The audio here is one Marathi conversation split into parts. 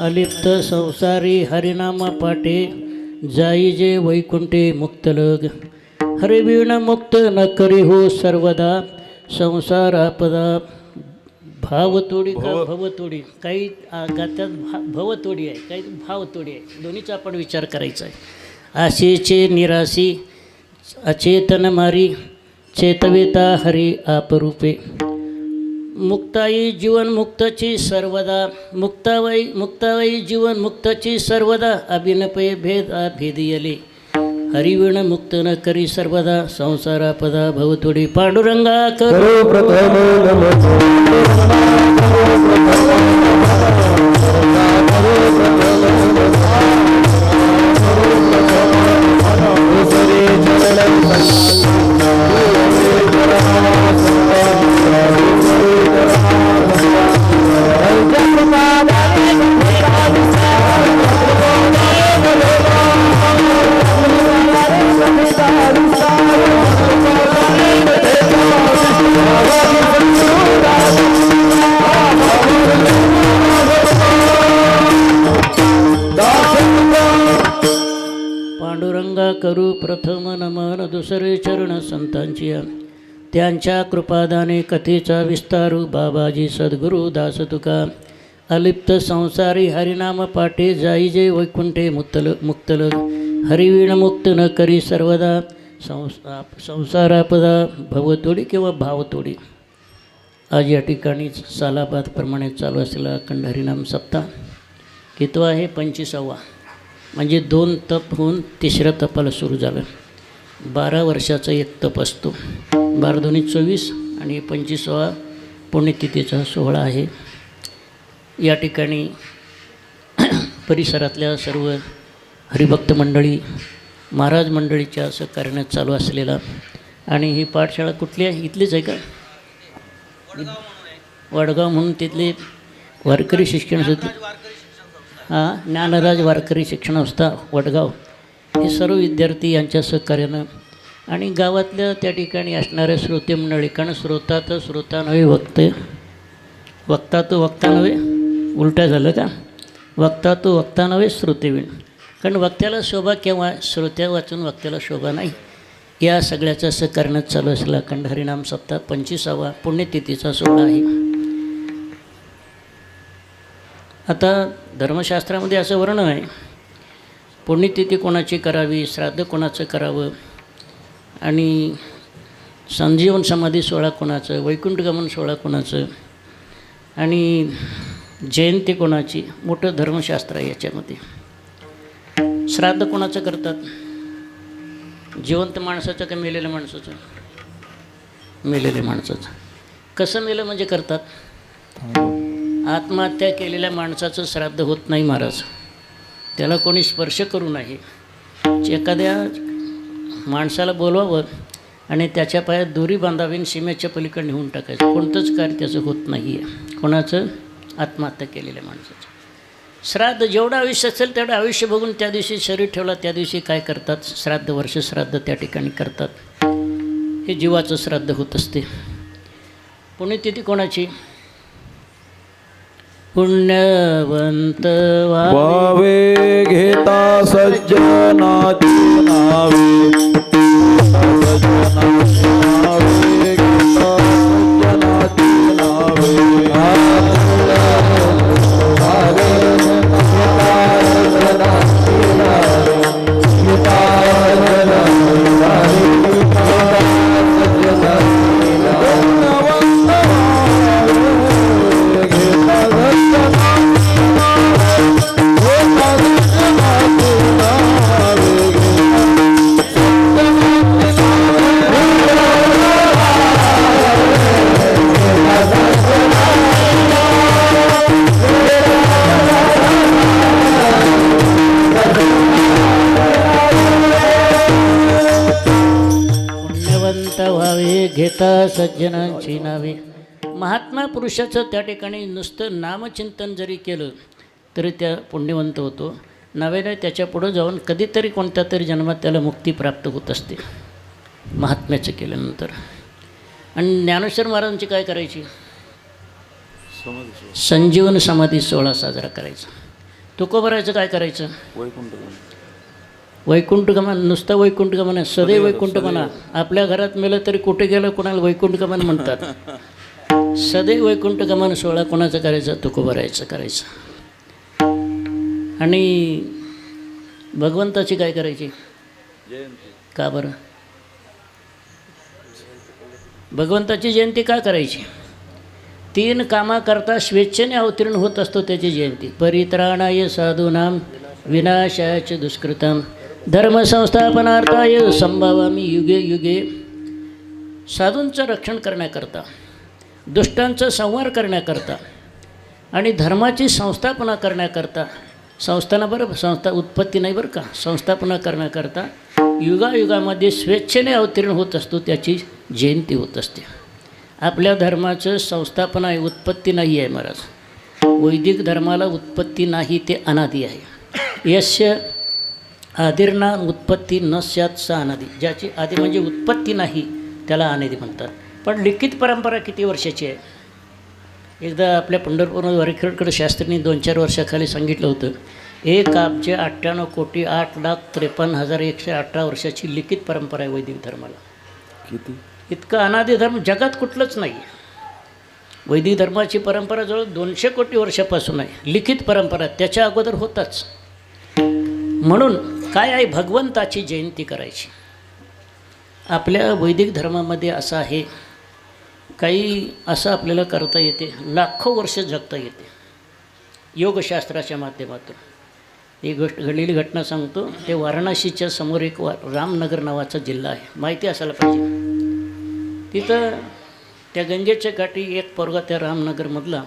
अलिप्त संसारी हरिनामा पाटे जाई जे वैकुंठे मुक्तलग हरिवीण मुक्त न करी हो सर्वदा संसारापदा भावतोडी का भवतोडी काही गात्यात भवतोडी आहे काही भावतोडी आहे दोन्हीचा आपण विचार करायचा आहे. आशेचे निराशी अचेतन मारी चेतवेता हरी आपरूपे मुक्ताई जीवन मुक्तची सर्वदा मुक्ताबाई जीवन मुक्तची सर्वदा अभिनपय भेद भेदियले हरिविण मुक्त न करी सर्वदा संसारापदा भवतोडी पांडुरंगा करो पांडुरंगा करू प्रथम नमन दुसरे चरण संतांची त्यांच्या कृपादाने कथेचा विस्तारू बाबाजी सद्गुरु दास तुका अलिप्त संसारी हरिनाम पाठे जाई जे वैकुंठे मुक्तल हरिवीण मुक्त न करी सर्वदा संसारापदा भवतोडी किंवा भावतोडी. आज या ठिकाणी सालाबादप्रमाणे चालू असलेला अखंड हरिनाम सप्ताह कितवा आहे 25वा म्हणजे 2 तप होऊन 3ऱ्या तपाला सुरू झालं. 12 वर्षाचा एक तप असतो. 12 दुनी 24 आणि 25वा पुण्यतिथीचा सोहळा आहे. या ठिकाणी परिसरातल्या सर्व हरिभक्त मंडळी महाराज मंडळीच्या सहकार्याने चालू असलेला आणि ही पाठशाळा कुठली आहे इथलीच आहे का वडगाव म्हणून तिथले वारकरी शिक्षण ज्ञानराज वारकरी शिक्षण संस्था वडगाव हे सर्व विद्यार्थी यांच्या सहकार्यानं आणि गावातल्या त्या ठिकाणी असणाऱ्या श्रोते मंडळी कारण श्रोता नव्हे वक्ता नव्हे उलटा झालं का वक्ता नव्हे श्रोतेवीण कारण वक्त्याला शोभा केव्हा श्रोत्या वाचून वक्त्याला शोभा नाही. या सगळ्याचं सहकार्यानं चालू असलेला अखंड हरिनाम सप्ताह 25वा पुण्यतिथीचा सोहळा आहे. आता धर्मशास्त्रामध्ये असं वर्णन आहे पुण्यतिथी कोणाची करावी श्राद्ध कोणाचं करावं आणि संजीवन समाधी सोहळा कोणाचं वैकुंठगमन सोहळा कोणाचं आणि जयंती कोणाची मोठं धर्मशास्त्र आहे. याच्यामध्ये श्राद्ध कोणाचं करतात जिवंत माणसाचं का मेलेल्या माणसाचं मेलेल्या माणसाचं कसं मेलं म्हणजे करतात आत्महत्या केलेल्या माणसाचं श्राद्ध होत नाही महाराज त्याला कोणी स्पर्श करू नये. एखाद्या माणसाला बोलवावं आणि त्याच्या पायात दोरी बांधावी सीमेच्या पलीकडे नेऊन टाकायचं कोणतंच कार्य त्याचं होत नाही आहे. कोणाचं आत्महत्या केलेल्या माणसाचं श्राद्ध जेवढं आयुष्य असेल तेवढं आयुष्य बघून त्या दिवशी शरीर ठेवला त्या दिवशी काय करतात श्राद्ध वर्ष श्राद्ध त्या ठिकाणी करतात. हे जीवाचं श्राद्ध होत असते. पुण्यतिथी कोणाची पुण्यवंत वावे घेता सज्जनाची नावे सज्जनाची नावे घेता सज्जनांची नावे. महात्मा पुरुषाचं त्या ठिकाणी नुसतं नामचिंतन जरी केलं तरी त्या पुण्यवंत होतो. नव्याने त्याच्या पुढं जाऊन कधीतरी कोणत्या तरी जन्मात त्याला मुक्ती प्राप्त होत असते महात्म्याचं केल्यानंतर. आणि ज्ञानेश्वर महाराजांची काय करायची संजीवन समाधी सोहळा साजरा करायचा. तुकोबरायचं काय करायचं? वैकुंठ वैकुंठ गमन, नुसतं वैकुंठ गमन आहे, सदैव वैकुंठ म्हणा. आपल्या घरात मेलं तरी कुठे गेलं कोणाला वैकुंठ गमन म्हणतात. सदैव वैकुंठ गमन सोहळा कोणाचं करायचं? तुकोबरायचं करायचं. आणि भगवंताची काय करायची? का बरं? भगवंताची जयंती का करायची? 3 कामाकरता स्वेच्छेने अवतीर्ण होत असतो त्याची जयंती. परित्राणाय साधूनां विनाशाय दुष्कृतां धर्मसंस्थापनार्थाय संभावामी युगे युगे. साधूंचं रक्षण करण्याकरता, दुष्टांचा संहार करण्याकरता आणि धर्माची संस्थापना करण्याकरता, संस्था उत्पत्ती नाही बरं का, संस्थापना करण्याकरता युगायुगामध्ये स्वेच्छेने अवतीर्ण होत असतो, त्याची जयंती होत असते. आपल्या धर्माचं संस्थापना आहे, उत्पत्ती नाही आहे महाराज. वैदिक धर्माला उत्पत्ती नाही, ते अनादी आहे. यस्य आदिर्ना उत्पत्ती न स्यात् स अनादी. ज्याची आदी म्हणजे उत्पत्ती नाही त्याला अनादी म्हणतात. पण लिखित परंपरा किती वर्षाची आहे? एकदा आपल्या पंढरपूर वरखेडकर शास्त्रींनी 2-4 वर्षाखाली सांगितलं होतं, 1,98,8,53,118 वर्षाची लिखित परंपरा आहे वैदिक धर्माला. किती? इतका अनादी धर्म जगात कुठलंच नाही. वैदिक धर्माची परंपरा जवळ 200 कोटी वर्षापासून आहे, लिखित परंपरा. त्याच्या अगोदर होताच. म्हणून काय आहे? भगवंताची जयंती करायची. आपल्या वैदिक धर्मामध्ये असं आहे, काही असं आपल्याला करता येते, लाखो वर्ष जगता येते योगशास्त्राच्या माध्यमातून. एक गोष्ट घडलेली घटना सांगतो. ते वाराणसीच्या समोर एक रामनगर नावाचा जिल्हा आहे, माहिती असायला पाहिजे. तिथं त्या गंगेच्या काठी एक पोरगा त्या रामनगरमधला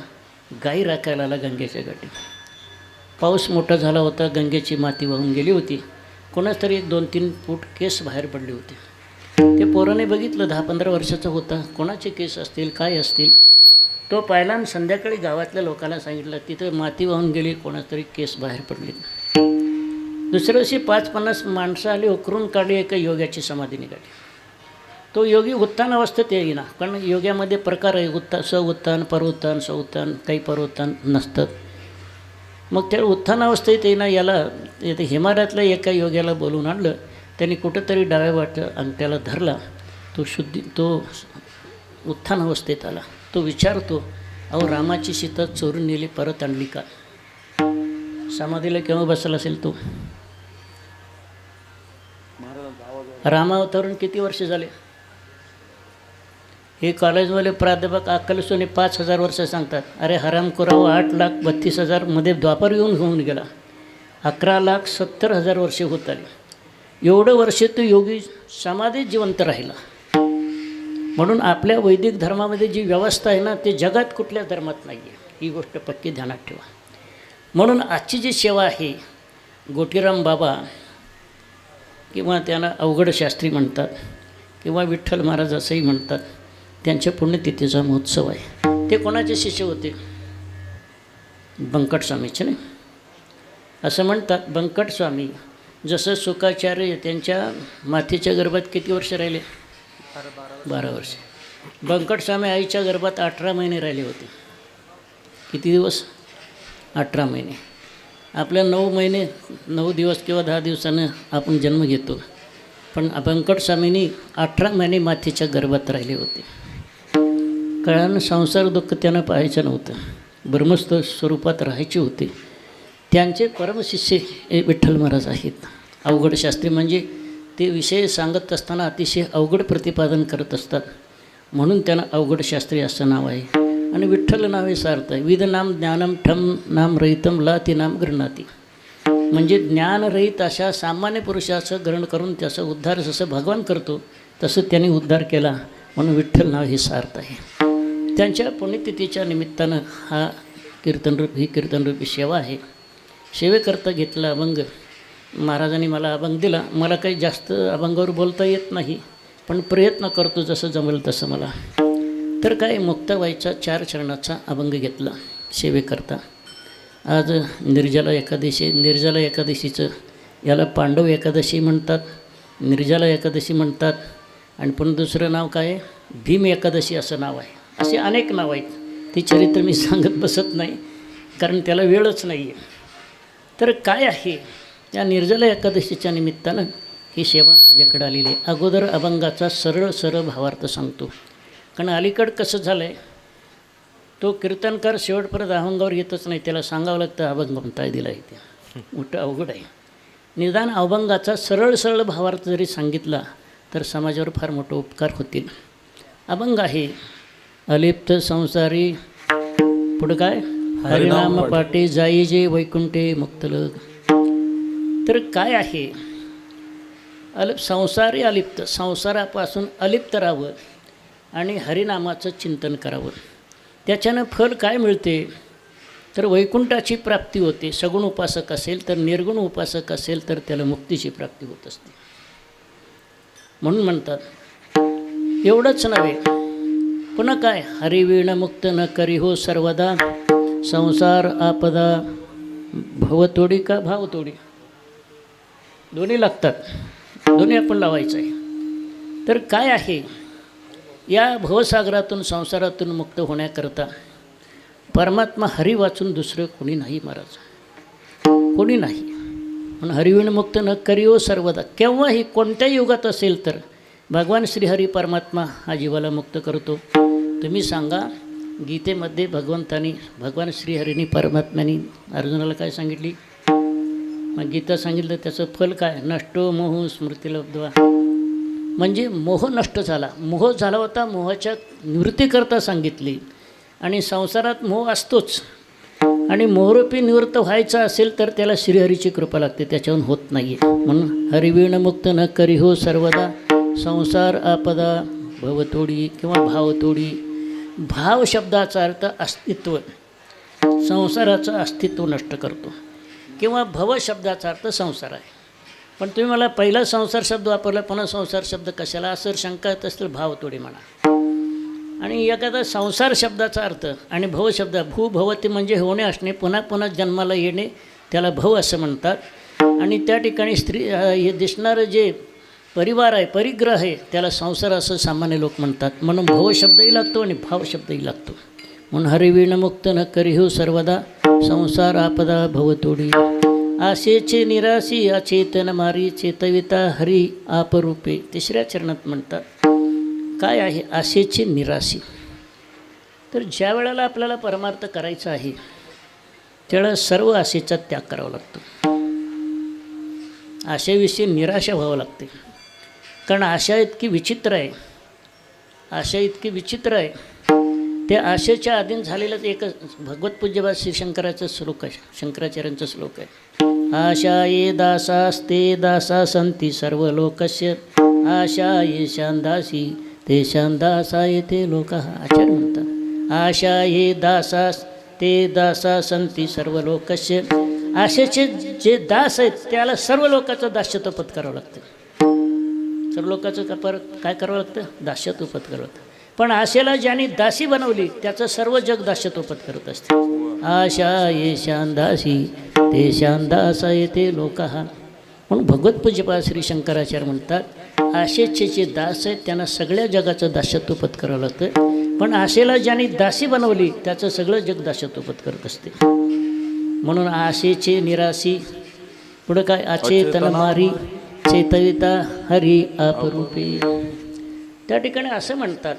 गाई राखायला आला गंगेच्या काठी. पाऊस मोठा झाला होता, गंगेची माती वाहून गेली होती. कोणाच तरी 1-2-3 फूट केस बाहेर पडले होते. ते पोराने बघितलं, 10-15 वर्षाचा होता. कोणाचे केस असतील, काय असतील. तो पाहिला आणि संध्याकाळी गावातल्या लोकांना सांगितलं, तिथं माती वाहून गेली, कोणाच तरी केस बाहेर पडले. दुसऱ्या दिवशी 5-50 माणसं आली, उकरून काढली, एका योग्याची समाधी निघाली. तो योगी उत्थान अवस्थेत येईना, कारण योग्यामध्ये प्रकार आहे, सउत्थान, परोत्थान, सउत्थान, काही परोत्थान नसतं. मग त्या उत्थान अवस्थेत येईना. याला हिमालयातल्या एका योग्याला बोलून आणलं. त्यांनी कुठंतरी डाव्या अंगठ्याला धरला. तो उत्थान अवस्थेत आला. तो विचारतो, अहो रामाची सीता चोरून नेली, परत आणली का? समाधीला केव्हा बसला असेल तो? रामावतारून किती वर्ष झाले? हे कॉलेजवाले प्राध्यापक अक्कलसोने 5,000 वर्ष सांगतात. अरे हरामखोराव, 8,32,000 मध्ये द्वापर होऊन गेला. 11,70,000 वर्षे होत आली. एवढं वर्षे तो योगी समाधीत जिवंत राहिला. म्हणून आपल्या वैदिक धर्मामध्ये जी व्यवस्था आहे ना, ते जगात कुठल्या धर्मात नाही आहे. ही गोष्ट पक्की ध्यानात ठेवा. म्हणून आजची जी सेवा आहे, गोटीराम बाबा किंवा त्यांना अवघड शास्त्री म्हणतात किंवा विठ्ठल महाराज असंही म्हणतात, त्यांच्या पुण्यतिथीचा महोत्सव आहे. ते कोणाचे शिष्य होते? बंकट स्वामीचे नाही. असं म्हणतात, बंकट स्वामी जसं शुकाचार्य त्यांच्या मातीच्या गर्भात किती वर्ष राहिले? 12 वर्ष. बंकट स्वामी आईच्या गर्भात 18 महिने राहिले होते. किती दिवस? 18 महिने. आपल्या 9 महिने 9 दिवस किंवा 10 दिवसानं आपण जन्म घेतो, पण बंकट स्वामींनी 18 महिने मातीच्या गर्भात राहिले होते. कारण संसार दुःख त्यांना पाहायचं नव्हतं, ब्रह्मस्थ स्वरूपात राहायचे होते. त्यांचे परमशिष्य विठ्ठल महाराज आहेत. अवघड शास्त्री म्हणजे ते विषय सांगत असताना अतिशय अवघड प्रतिपादन करत असतात, म्हणून त्यांना अवघड शास्त्री असं नाव आहे. आणि विठ्ठल नाव हे सार्थ आहे. विद नाम ज्ञानम ठम नाम रहितम लाती नाम गृह्णाती. म्हणजे ज्ञानरहित अशा सामान्य पुरुषाचं ग्रहण करून त्याचा उद्धार जसं भगवान करतो तसं त्यांनी उद्धार केला, म्हणून विठ्ठल नाव हे सार्थ आहे. त्यांच्या पुण्यतिथीच्या निमित्तानं ही कीर्तनरूपी सेवा आहे. सेवेकरता घेतला अभंग. महाराजांनी मला अभंग दिला. मला काही जास्त अभंगावर बोलता येत नाही, पण प्रयत्न करतो जसं जमेल तसं मला. तर काय, मुक्ताबाईचा 4 चरणाचा अभंग घेतला सेवेकरता. आज निर्जला एकादशी. निर्जला एकादशीचं याला पांडव एकादशी म्हणतात, निर्जला एकादशी म्हणतात, आणि पण दुसरं नाव काय आहे? भीम एकादशी असं नाव आहे. असे अनेक नाव आहेत. ती चरित्र मी सांगत बसत नाही, कारण त्याला वेळच नाही आहे. तर काय आहे या निर्जला एकादशीच्या निमित्तानं ही सेवा माझ्याकडे आलेली आहे. अगोदर अभंगाचा सरळ सरळ भावार्थ सांगतो, कारण अलीकडं कसं झालं आहे, तो कीर्तनकार शेवटपर्यंत अभंगावर येतच नाही, त्याला सांगावं लागतं अभंग म्हणता दिला आहे, ते मोठं अवघड आहे. निदान अभंगाचा सरळ सरळ भावार्थ जरी सांगितला तर समाजावर फार मोठे उपकार होतील. अभंग आहे, अलिप्त संसारी पुढं काय, हरिनाम पाटे जाई जे वैकुंठे मुक्तलग. तर काय आहे, संसारी अलिप्त, संसारापासून अलिप्त राहावं आणि हरिनामाचं चिंतन करावं. त्याच्यानं फल काय मिळते तर वैकुंठाची प्राप्ती होते. सगुण उपासक असेल तर, निर्गुण उपासक असेल तर त्याला मुक्तीची प्राप्ती होत असते. म्हणून म्हणतात एवढंच नव्हे, पुन्हा काय, हरिवीण मुक्त न करी हो सर्वदा, संसार आपदा भवतोडी का भावतोडी. दोन्ही लागतात, दोन्ही आपण लावायचं आहे. तर काय आहे, या भवसागरातून संसारातून मुक्त होण्याकरता परमात्मा हरी वाचून दुसरं कोणी नाही महाराज, कोणी नाही. म्हणून हरिविण मुक्त न करी हो सर्वदा. केव्हाही कोणत्याही युगात असेल तर भगवान श्रीहरी परमात्मा हा जीवाला मुक्त करतो. तुम्ही सांगा, गीतेमध्ये भगवान श्रीहरीने परमात्म्याने अर्जुनाला काय सांगितली, मग गीता सांगितलं त्याचं फल काय, नष्टो मोह स्मृतिलब्ध्वा. म्हणजे मोह नष्ट झाला, मोह झाला होता, मोहाच्या निवृत्तीकरता सांगितली. आणि संसारात मोह असतोच, आणि मोहरूपी निवृत्त व्हायचा असेल तर त्याला श्रीहरीची कृपा लागते, त्याच्याहून होत नाही आहे. म्हणून हरिवीण मुक्त न करी हो सर्वदा, संसार आपदा भवतोडी किंवा भावतोडी. भाव शब्दाचा अर्थ अस्तित्व, संसाराचं अस्तित्व नष्ट करतो, किंवा भव शब्दाचा अर्थ संसार आहे. पण तुम्ही मला पहिला संसार शब्द वापरला, पुन्हा संसार शब्द कशाला असं शंका येत असतील, भावतोडी म्हणा. आणि एखादा संसार शब्दाचा अर्थ आणि भव शब्द, भूभवती म्हणजे होणे असणे, पुन्हा पुन्हा जन्माला येणे, त्याला भव असं म्हणतात. आणि त्या ठिकाणी स्त्री हे दिसणारं जे परिवार आहे, परिग्रह आहे, त्याला संसार असं सामान्य लोक म्हणतात. म्हणून भव शब्दही लागतो आणि भाव शब्दही लागतो. म्हणून हरिवीण मुक्त न करी हो सर्वदा, संसार आपदा भवतोडी. आशेचे निराशी अचेतन मारी, चेतविता हरी आपरूपे. तिसऱ्या चरणात म्हणतात काय आहे, आशेची निराशी. तर ज्या वेळेला आपल्याला परमार्थ करायचा आहे त्यावेळेला सर्व आशेचा त्याग करावा लागतो. आशेविषयी निराशा व्हावं लागते, कारण आशा इतकी विचित्र आहे, आशा इतकी विचित्र आहे. त्या आशेच्या अधीन झालेलं एक भगवत पूज्यपाद श्री शंकराचं श्लोक आहे, शंकराचार्यांचा श्लोक आहे. आशा ये दासास्ते दासा संती सर्व लोकस्य, आशा ये शांदासी ते शांदासा येते लोक. आचार्य म्हणतात आशा ये दासास ते दासा संती सर्व लोकस्य. आशेचे जे दास आहेत त्याला सर्व लोकांचं दास्यत्व पत्करावं लागतं, सर्व लोकांचं काय करावं लागतं, दास्यत्व पत्करावं लागतं. पण आशेला ज्यांनी दासी बनवली त्याचं सर्व जग दास्यत्व पत्करत असते. आशा ये शांदासी ते शांदासा येते लोक. म्हणून भगवत पूज्यपाद श्री शंकराचार्य म्हणतात आशेचे जे दास आहेत त्यांना सगळ्या जगाचं दास्यत्व पत्करावं लागतं. पण आशेला ज्यांनी दासी बनवली त्याचं सगळं जग दास्यत्व पत्करत असते. म्हणून आशेचे निराशी, पुढं काय, अचेतन मारी चेतविता हरी आपरूपे. त्या ठिकाणी असं म्हणतात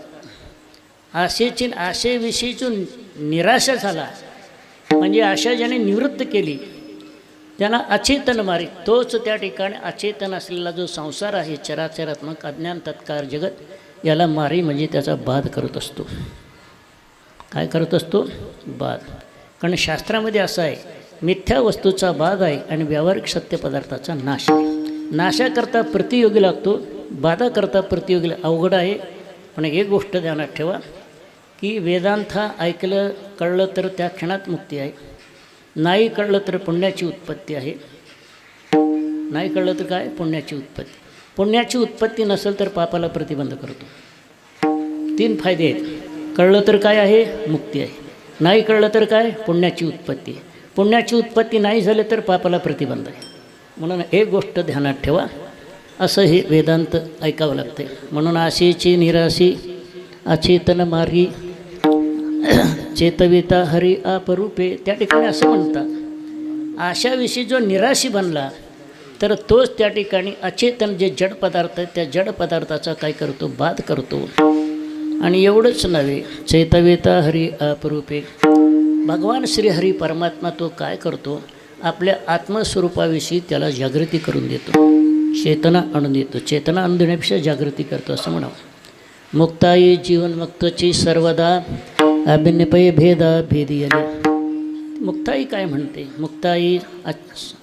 आशेविषयी जो निराशा झाला, म्हणजे आशा ज्याने निवृत्त केली त्याला अचेतन मारी. तोच त्या ठिकाणी अचेतन असलेला जो संसार आहे, चराचरात्मक अज्ञान तत्कार जगत, याला मारी म्हणजे त्याचा बाध करत असतो. काय करत असतो, बाध. कारण शास्त्रामध्ये असं आहे, मिथ्या वस्तूचा बाध आहे आणि व्यावहारिक सत्य पदार्थाचा नाश आहे. नाशाकरता प्रतियोगी लागतो, बाधाकरता प्रतियोगी अवघड आहे. पण एक गोष्ट ध्यानात ठेवा की वेदांत ऐकलं कळलं तर त्या क्षणात मुक्ती आहे, नाही कळलं तर पुण्याची उत्पत्ती आहे. नाही कळलं तर काय, पुण्याची उत्पत्ती. पुण्याची उत्पत्ती नसेल तर पापाला प्रतिबंध करतो. 3 फायदे आहेत. कळलं तर काय आहे, मुक्ती आहे. नाही कळलं तर काय, पुण्याची उत्पत्ती. पुण्याची उत्पत्ती नाही झाली तर पापाला प्रतिबंध आहे. म्हणून एक गोष्ट ध्यानात ठेवा, असं हे वेदांत ऐकावं लागते. म्हणून आशेची निराशी अचेतन मारी चेतविता हरी आपरूपे. त्या ठिकाणी असं म्हणतात आशाविषयी जो निराशी बनला तर तोच त्या ठिकाणी अचेतन जे जड पदार्थ आहेत त्या जड पदार्थाचा काय करतो, बाध करतो. आणि एवढंच नव्हे, चैतवेता हरी अपरूपे, भगवान श्रीहरी परमात्मा तो काय करतो, आपल्या आत्मस्वरूपाविषयी त्याला जागृती करून देतो, चेतना आणून देतो. चेतना आणून देण्यापेक्षा जागृती करतो असं म्हणावं. मुक्ताई जीवन मुक्तची सर्वदा अभिनपय भेदा भेदियले. मुक्ताई काय म्हणते, मुक्ताई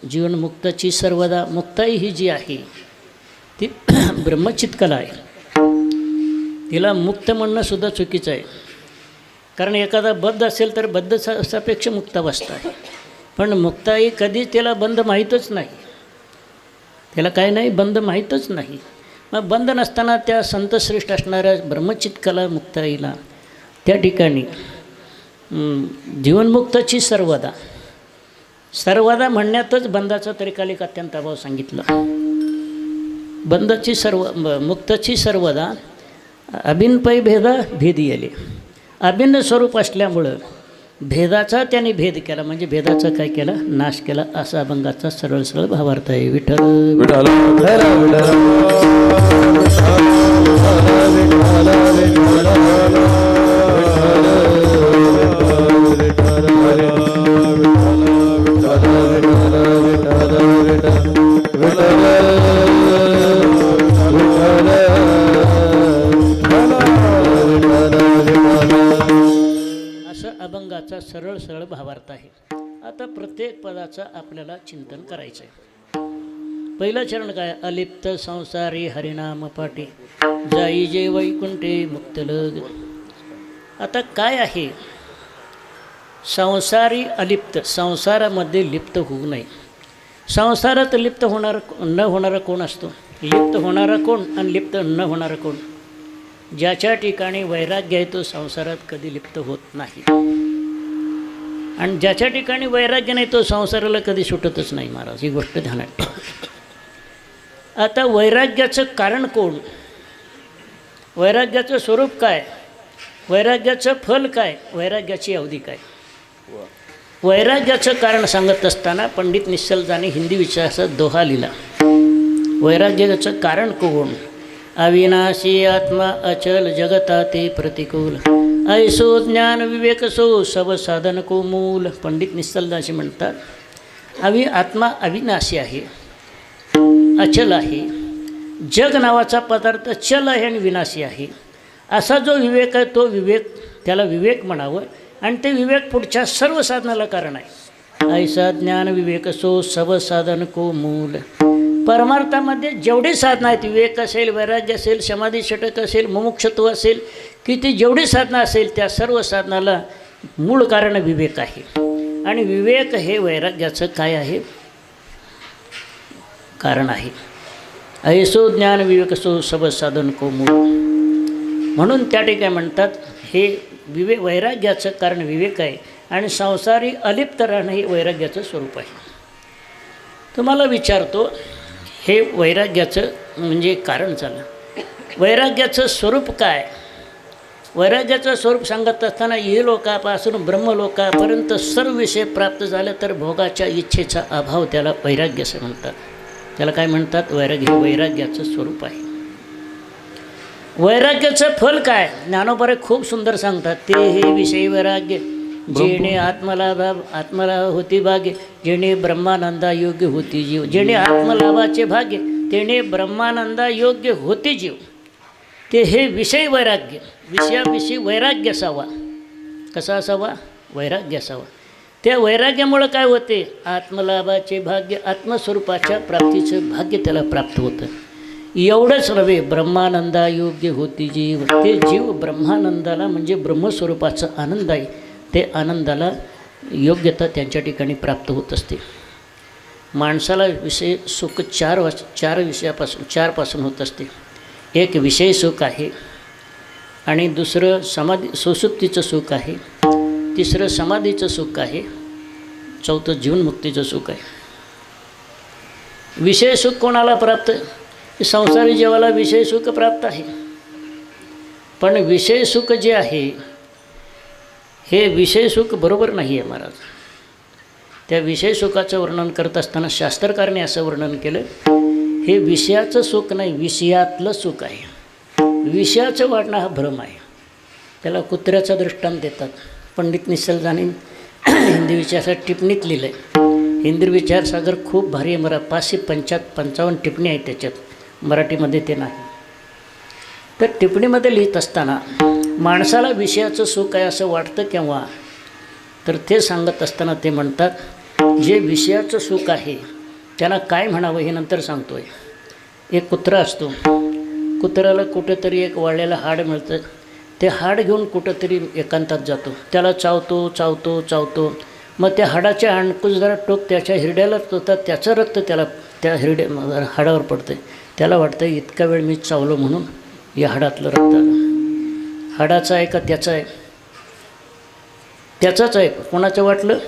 जीवन मुक्तची सर्वदा. मुक्ताई ही जी आहे ती ब्रह्मचित कला आहे. तिला मुक्त म्हणणं सुद्धा चुकीचं आहे, कारण एखादा बद्ध असेल तर बद्ध सापेक्ष मुक्तावस्था आहे. पण मुक्ताई कधी त्याला बंद माहीतच नाही, त्याला काय नाही, बंद माहीतच नाही. मग बंद नसताना त्या संतश्रेष्ठ असणाऱ्या ब्रह्मचित कला मुक्ताईला त्या ठिकाणी जीवनमुक्ताची सर्वदा. सर्वदा म्हणण्यातच बंदाचा त्रिकालिक अत्यंत अभाव सांगितला. बंदाची मुक्ताची सर्वदा अभिनपै भेदा भेदियले. अभिन्न स्वरूप असल्यामुळं भेदाचा त्याने भेद केला, म्हणजे भेदाचा काय केला, नाश केला. असा अभंगाचा सरळ सरळ भावार्थ आहे. विठ्ठल विठ्ठल अभंगाचा सरळ सरळ भावार्थ आहे. आता प्रत्येक पदाचं आपल्याला चिंतन करायचं आहे. पहिलं चरण काय, अलिप्त संसारी हरिनाम पाठी जाई जे वैकुंठे मुक्तलग. आता काय आहे, संसारी अलिप्त, संसारामध्ये लिप्त होऊ नये. संसारात लिप्त न होणारा कोण असतो, लिप्त होणारा कोण आणि लिप्त न होणारा कोण. ज्याच्या ठिकाणी वैराग्य आहे तो संसारात कधी लिप्त होत नाही, आणि ज्याच्या ठिकाणी वैराग्य नाही तो संसाराला कधी सुटतच नाही. महाराज ही गोष्ट ध्यानात ठेवा. आता वैराग्याचं कारण कोण, वैराग्याचं स्वरूप काय, वैराग्याचं फल काय, वैराग्याची अवधी काय. वैराग्याचं कारण सांगत असताना पंडित निश्चलदाने हिंदी विचाराचा दोहा लिहिला. वैराग्याचं कारण कोण, अविनाशी आत्मा अचल जगता ते प्रतिकूल, ऐसो ज्ञान विवेक सो सब साधन को मूल. पंडित निश्चलदासी म्हणतात, आत्मा अविनाशी आहे, अचल आहे. जग नावाचा पदार्थ चल आहे आणि विनाशी आहे. असा जो विवेक आहे तो विवेक, त्याला विवेक म्हणावं, आणि ते विवेक पुढच्या सर्व साधनाला कारण आहे. ऐसा ज्ञान विवेक सो सब साधन को मूल. परमार्थामध्ये जेवढी साधनं आहेत, विवेक असेल, वैराग्य असेल, समाधी षटक असेल, मुमुक्षत्व असेल, की ती जेवढी साधनं असेल त्या सर्व साधनाला मूळ कारण विवेक आहे. आणि विवेक हे वैराग्याचं काय आहे, कारण आहे. ऐसो ज्ञान विवेक सो सब साधन को मूळ. म्हणून त्या ठिकाणी म्हणतात हे वैराग्याचं कारण विवेक आहे, आणि संसारी अलिप्त राहणं हे वैराग्याचं स्वरूप आहे. तुम्हाला विचारतो, हे वैराग्याचं म्हणजे कारण झालं, वैराग्याचं स्वरूप काय. वैराग्याचं स्वरूप सांगत असताना इहलोकापासून ब्रह्मलोकापर्यंत सर्व विषय प्राप्त झाले तर भोगाच्या इच्छेचा अभाव त्याला वैराग्य असं म्हणतात. त्याला काय म्हणतात, वैराग्य. हे वैराग्याचं स्वरूप आहे. वैराग्याचं फल काय, ज्ञानोबरे खूप सुंदर सांगतात. ते हे विषय वैराग्य जेणे आत्मलाभ होती भाग्य, जेणे ब्रह्मानंदा योग्य होती जीव. जेणे आत्मलाभाचे भाग्य तेणे ब्रह्मानंदा योग्य होते जीव. ते हे विषय वैराग्य, विषयाविषयी वैराग्य असावा. कसा असावा, वैराग्य असावा. त्या वैराग्यामुळं काय होते, आत्मलाभाचे भाग्य, आत्मस्वरूपाच्या प्राप्तीचं भाग्य त्याला प्राप्त होतं. एवढंच नव्हे, ब्रह्मानंदा योग्य होती जीव. ते जीव ब्रह्मानंदाला म्हणजे ब्रह्मस्वरूपाचा आनंद आहे, ते आनंदाला योग्यता त्यांच्या ठिकाणी प्राप्त होत असते. माणसाला विषय सुख चारपासून होत असते. एक विषय सुख आहे, आणि दुसरं सुसुप्तीचं सुख आहे, तिसरं समाधीचं सुख आहे, चौथं जीवनमुक्तीचं सुख आहे. विषय सुख कोणाला प्राप्त, संसारी जीवाला विषय सुख प्राप्त आहे. पण विषय सुख जे आहे हे विषय सुख बरोबर नाही आहे महाराज. त्या विषय सुखाचं वर्णन करत असताना शास्त्रकाराने असं वर्णन केलं, हे विषयाचं सुख नाही, विषयातलं सुख आहे. विषयाचं वाढणं हा भ्रम आहे. त्याला कुत्र्याचा दृष्टांत देतात. पंडित निसलजानी हिंदी विचारासाठी टिप्पणीत लिहिलं आहे. हिंदी विचारसागर खूप भारी आहे. 555 टिप्पणी आहे त्याच्यात, मराठीमध्ये ते नाही. तर टिप्पणीमध्ये लिहित असताना माणसाला विषयाचं सुख आहे असं वाटतं केव्हा, तर ते सांगत असताना ते म्हणतात, जे विषयाचं सुख आहे त्याला काय म्हणावं हे नंतर सांगतो आहे. एक कुत्रा असतो, कुत्र्याला कुठेतरी एक वाळलेलं हाड मिळतं, ते हाड घेऊन कुठंतरी एकांतात जातो, त्याला चावतो. मग त्या हाडाच्या अंकुश जरा टोक त्याच्या हिरड्याला टोचतात, त्याचं रक्त त्याला त्या हाडावर पडतं. त्याला वाटतं इतका वेळ मी चावलो म्हणून या हाडातलं रक्त आलं. हाडाचं आहे का त्याचं आहे? त्याचंच आहे. कोणाचं वाटलं?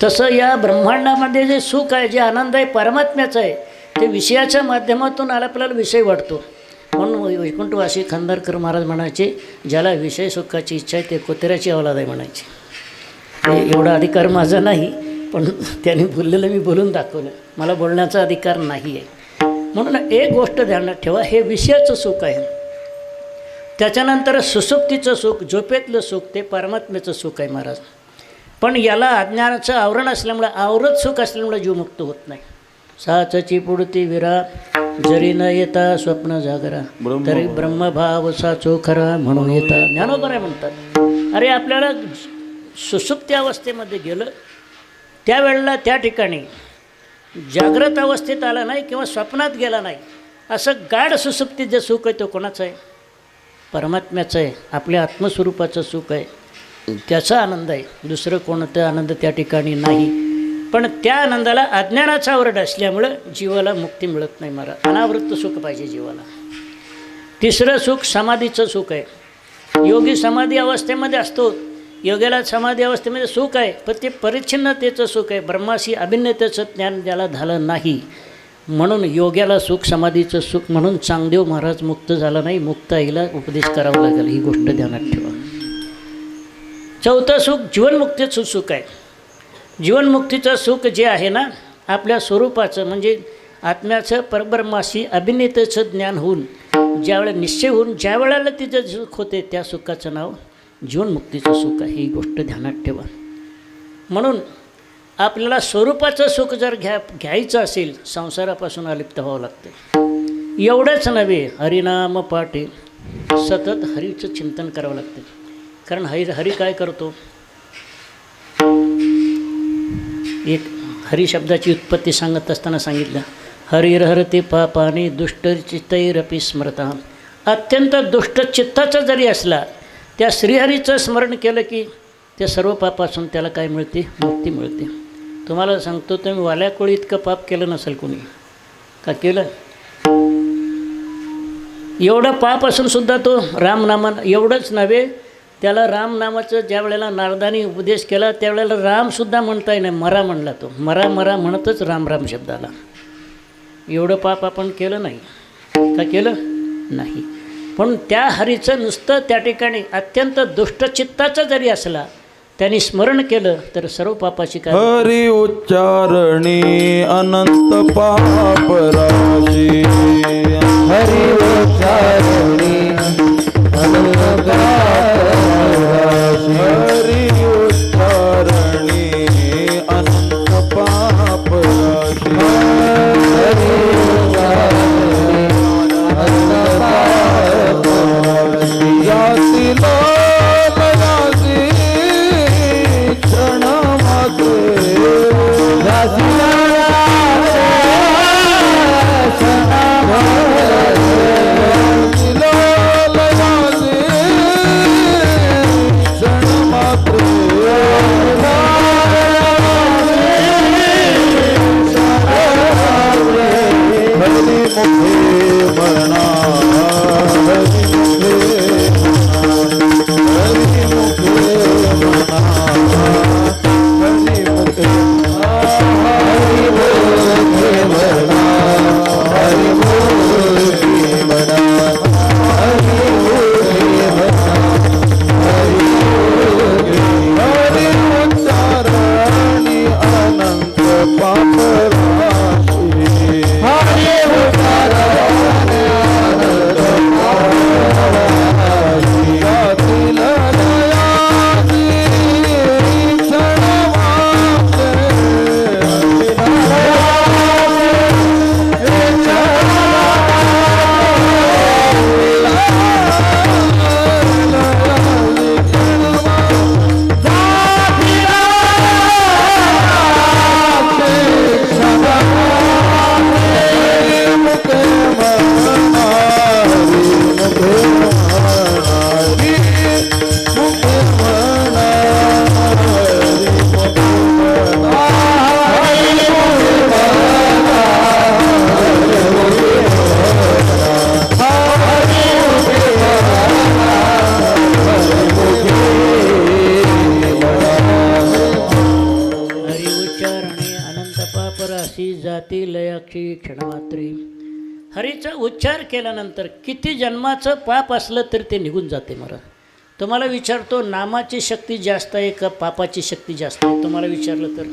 तसं या ब्रह्मांडामध्ये जे सुख आहे, जे आनंद आहे, परमात्म्याचं आहे. ते विषयाच्या माध्यमातून आपल्याला विषय वाटतो. म्हणून वैकुंठवासी खानदारकर महाराज म्हणायचे, ज्याला विषय सुखाची इच्छा आहे ते कुत्र्याची अवलाद आहे म्हणायची. एवढा अधिकार माझा नाही, पण त्यांनी बोललेलं मी बोलून दाखवलं. मला बोलण्याचा अधिकार नाही आहे. म्हणून एक गोष्ट ध्यानात ठेवा, हे विषयाचं सुख आहे. त्याच्यानंतर सुसुप्तीचं सुख, झोपेतलं सुख, ते परमात्म्याचं सुख आहे महाराज. पण याला अज्ञानाचं आवरण असल्यामुळे, आवरत सुख असल्यामुळे जीव मुक्त होत नाही. साचची पुढती विरा, जरी न येता स्वप्न जागरा, तरी ब्रह्मभाव साचो खरा म्हणून येता. ज्ञानोबराय म्हणतात, अरे आपल्याला सुसुप्ती अवस्थेमध्ये गेलं त्यावेळेला त्या ठिकाणी जागृत अवस्थेत आला नाही किंवा स्वप्नात गेला नाही, असं गाढ सुसुप्तीत जे सुख आहे तो कोणाचं आहे? परमात्म्याचं आहे. आपल्या आत्मस्वरूपाचं सुख आहे, त्याचा आनंद आहे. दुसरं कोणतं आनंद त्या ठिकाणी नाही. पण त्या आनंदाला अज्ञानाचा आवरण असल्यामुळं जीवाला मुक्ती मिळत नाही महाराज. अनावृत्त सुख पाहिजे जीवाला. तिसरं सुख समाधीचं सुख आहे. योगी समाधी अवस्थेमध्ये असतो, योग्याला समाधी अवस्थेमध्ये सुख आहे, पण ते परिच्छिन्नतेचं सुख आहे. ब्रह्माशी अभिन्नतेचं ज्ञान ज्याला झालं नाही, म्हणून योग्याला सुख समाधीचं सुख. म्हणून चांगदेव महाराज मुक्त झाला नाही, मुक्त आईला उपदेश करावा लागेल, ही गोष्ट ध्यानात ठेवा. चौथं सुख जीवनमुक्तीचं सुख आहे. जीवनमुक्तीचं सुख जे आहे ना, आपल्या स्वरूपाचं म्हणजे आत्म्याचं परब्रह्माशी अभिन्नतेचं ज्ञान होऊन, ज्यावेळेला निश्चय होऊन ज्या वेळेला तिचं सुख होते, त्या सुखाचं नाव जीवनमुक्तीचं सुख आहे. ही गोष्ट ध्यानात ठेवा. म्हणून आपल्याला स्वरूपाचं सुख जर घ्यायचं असेल, संसारापासून अलिप्त व्हावं लागतं. एवढंच नव्हे, हरिनाम पाठे सतत हरीचं चिंतन करावं लागतं. कारण हरी काय करतो? एक हरी शब्दाची उत्पत्ती सांगत असताना सांगितलं, हरिहरते पापाने दुष्टचित्तैरपी स्मरता. अत्यंत दुष्टचित्ताचा जरी असला, त्या श्रीहरीचं स्मरण केलं की त्या सर्व पापासून त्याला काय मिळते? मुक्ती मिळते. तुम्हाला सांगतो, तुम्ही वाल्याकोळी इतकं पाप केलं नसेल कोणी का? केलं? एवढं पाप असूनसुद्धा तो रामनामान, एवढंच नव्हे, त्याला रामनामाचं ज्या वेळेला नारदानी उपदेश केला त्यावेळेला रामसुद्धा म्हणता येईल, मरा म्हणला तो. मरा म्हणतच राम शब्द आला. एवढं पाप आपण केलं नाही का? केलं नाही. पण त्या हरीचं नुसतं त्या ठिकाणी अत्यंत दुष्टचित्ताचा जरी असला, त्यांनी स्मरण केलं तर सर्व पापाची काय? हरी उच्चारणी अनंत पाप राशी. हरि उच्चारणी अनंत पाप राशी. हरी उच्चारणी अनंत पाप राशी. हरि उच्चारणी अनंत पाप राशी. यासी लयासी क्षण मध्ये. दासी यासी राशी जाती लयाक्षी क्षणमात्री. हरीचा उच्चार केल्यानंतर किती जन्माचं पाप असलं तरी ते निघून जाते. महाराज तुम्हाला विचारतो, नामाची शक्ती जास्त आहे का पापाची शक्ती जास्त आहे? तुम्हाला विचारलं तर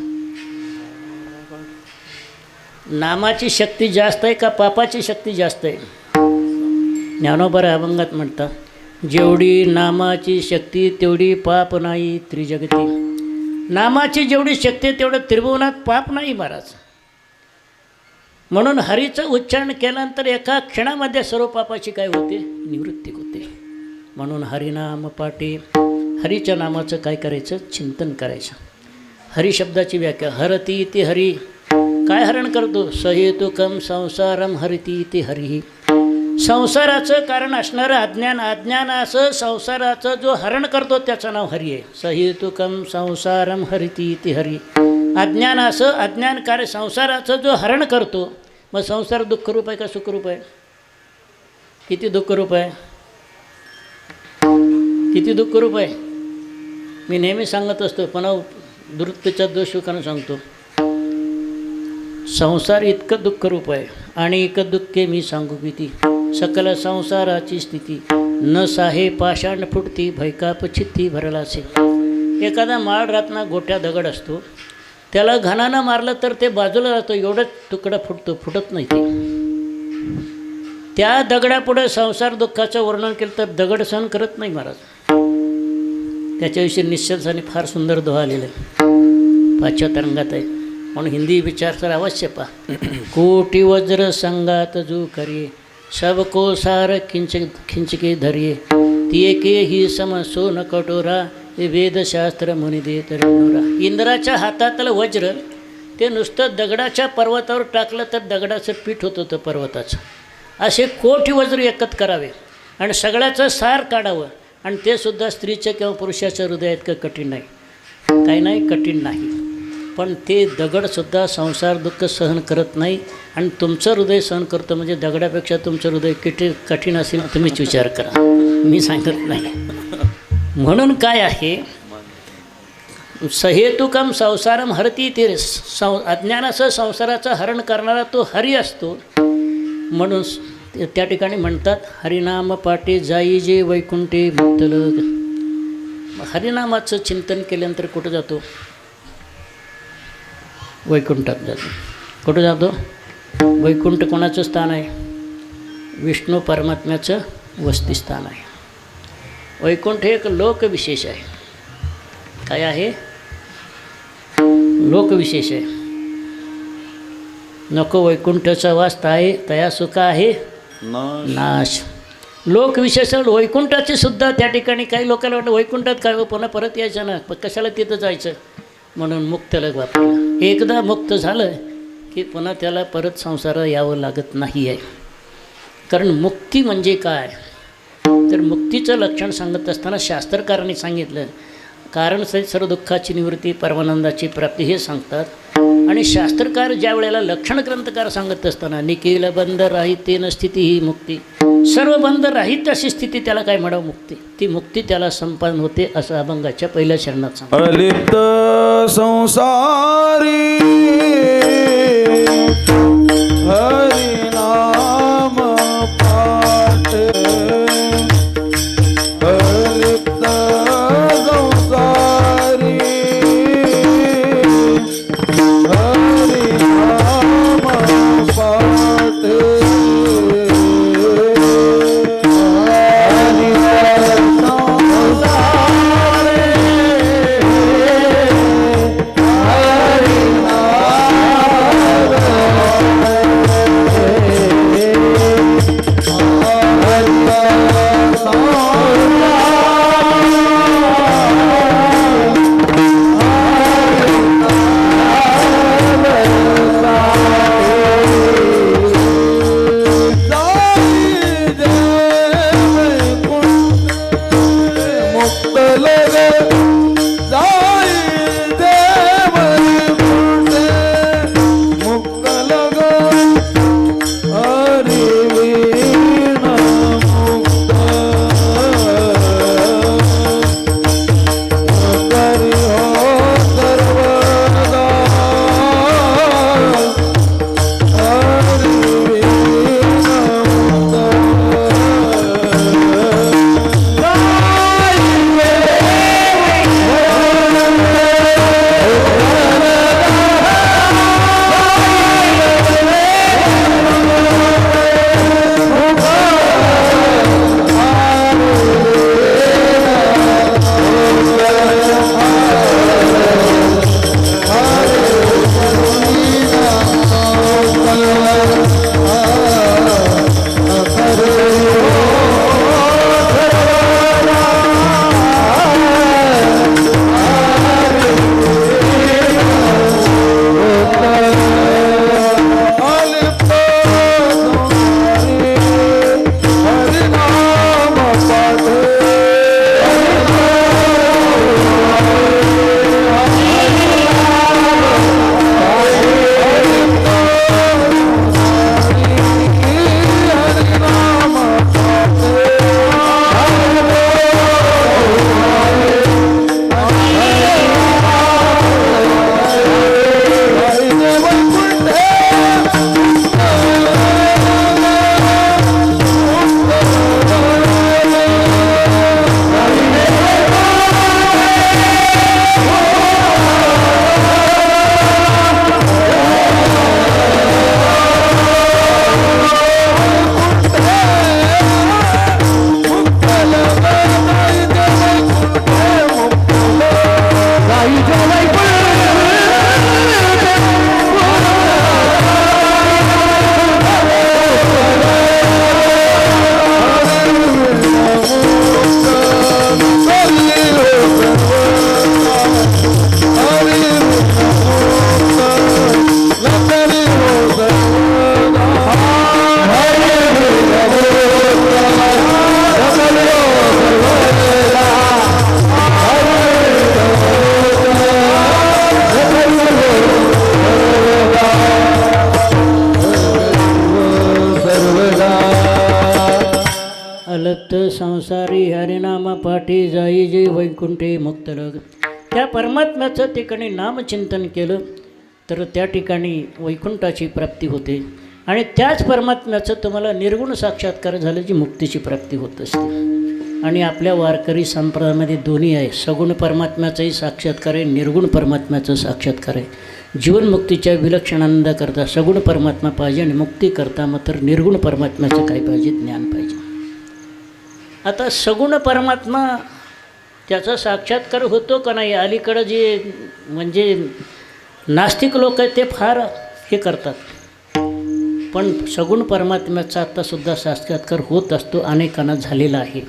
नामाची शक्ती जास्त आहे का पापाची शक्ती जास्त आहे? ज्ञानोबा अभंगात म्हणतात, जेवढी नामाची शक्ती तेवढी पाप नाही त्रिजगती. नामाची जेवढी शक्ती तेवढं त्रिभुवनात पाप नाही महाराज. म्हणून हरीचं उच्चारण केल्यानंतर एका क्षणामध्ये सर्व पापाची काय होते? निवृत्ती होते. म्हणून हरिनाम पाठी, हरीच्या नामाचं काय करायचं? चिंतन करायचं. हरी शब्दाची व्याख्या, हरती इति हरी, काय हरण करतो? सहेतुकम संसारम हरिती इति हरी. संसाराचं कारण असणारं अज्ञान, अज्ञानाचं संसाराचं जो हरण करतो त्याचं नाव हरी आहे. सहेतुकम संसारम हरिती इति हरी. अज्ञानाचं अज्ञानकार्य संसाराचं जो हरण करतो. मग संसार दुःखरूप आहे का सुखरूप आहे? किती दुःखरूप आहे? किती दुःखरूप आहे? मी नेहमी सांगत असतो, पण दुरुत्तेचा दोष स्वीकारून सांगतो, संसार इतकं दुःखरूप आहे आणि इतकं दुःखे मी सांगू किती. सकल संसाराची स्थिती न साहे पाषाण फुटती, भैकाप चित्ती भरलासे. एखादा माळ रत्ना गोट्या दगड असतो, त्याला घणानं मारलं तर ते बाजूला जातो, एवढंच तुकडा फुटतो, फुटत नाही ते. त्या दगडापुढे संसार दुःखाचं वर्णन केलं तर दगड सहन करत नाही महाराज. त्याच्याविषयी निश्चलसाने फार सुंदर दोहा आलेला आहे, 5व्या तरंगात आहे. म्हणून हिंदी विचार तर अवश्य पहा. कोटी वज्र संगात जू करिये, सबको सार खिंच के धरिये, तिये के ही सम सोन कटोरा, हे वेदशास्त्र मुनी देत रणोरा. इंद्राच्या हातातलं वज्र ते नुसतं दगडाच्या पर्वतावर टाकलं तर दगडाचं पीठ होत होतं पर्वताचं. असे कोटी वज्र एकत्र करावे आणि सगळ्याचं सार काढावं, आणि ते सुद्धा स्त्रीच्या किंवा पुरुषाच्या हृदयात इतकं कठीण नाही. काही नाही, कठीण नाही. पण ते दगडसुद्धा संसार दुःख सहन करत नाही, आणि तुमचं हृदय सहन करतं. म्हणजे दगडापेक्षा तुमचं हृदय किती कठीण असेल तुम्हीच विचार करा, मी सांगत नाही. म्हणून काय आहे, सहेतुकम संसारम हरती ते अज्ञानाचं संसाराचं हरण करणारा तो हरी असतो. म्हणून त्या ठिकाणी म्हणतात, हरिनाम पाटे जाई जे वैकुंठे मुक्तलोक. हरिनामाचं चिंतन केल्यानंतर कुठं जातो? वैकुंठात जातो. कुठं जातो? वैकुंठ कोणाचं स्थान आहे? विष्णू परमात्म्याचं वसतिस्थान आहे. वैकुंठ हे एक लोकविशेष आहे. काय आहे? लोकविशेष आहे. नको वैकुंठाचा वास आहे तया सुख आहे नाश. लोकविशेष वैकुंठाचे सुद्धा त्या ठिकाणी काही लोकांना वाटतं वैकुंठात काय पुन्हा परत यायचं ना, पण कशाला तिथं जायचं? म्हणून मुक्तलग वापरलं. एकदा मुक्त झालं की पुन्हा त्याला परत संसारात यावं लागत नाही आहे. कारण मुक्ती म्हणजे काय, तर मुक्तीचं लक्षण सांगत असताना शास्त्रकारांनी सांगितलं, कारण सर्व दुःखाची निवृत्ती, परमानंदाची प्राप्ती हे सांगतात. आणि शास्त्रकार ज्या वेळेला लक्षण ग्रंथकार सांगत असताना निखिल बंध राहितेन स्थिती ही मुक्ती, सर्व बंध राहित अशी स्थिती त्याला काय म्हणावं? मुक्ती. ती मुक्ती त्याला संपादन होते असं अभंगाच्या पहिल्या चरणात सांगतात. अलिप्त संसारी हरिनाम पाठ, अलिप्त संसारी हरिनाम पाठ, हरिनाम भक्त संसारी हरिनामा पाठी जाई जे वैकुंठे मुक्तलग. त्या परमात्म्याचं ठिकाणी नामचिंतन केलं तर त्या ठिकाणी वैकुंठाची प्राप्ती होते आणि त्याच परमात्म्याचं तुम्हाला निर्गुण साक्षात्कार झालं जी मुक्तीची प्राप्ती होत असते. आणि आपल्या वारकरी संप्रदायामध्ये दोन्ही आहे. सगुण परमात्म्याचाही साक्षात्कार आहे, निर्गुण परमात्म्याचं साक्षात्कार आहे. जीवनमुक्तीच्या विलक्षण आनंदाकरता सगुण परमात्मा पाहिजे आणि मुक्ती करता मात्र निर्गुण परमात्म्याचं काय पाहिजे, ज्ञान पाहिजे. आता सगुण परमात्मा त्याचा साक्षात्कार होतो का नाही, अलीकडं जे म्हणजे नास्तिक लोक आहेत ते फार हे करतात. पण सगुण परमात्म्याचा आत्तासुद्धा साक्षात्कार होत असतो, अनेकांना झालेला आहे.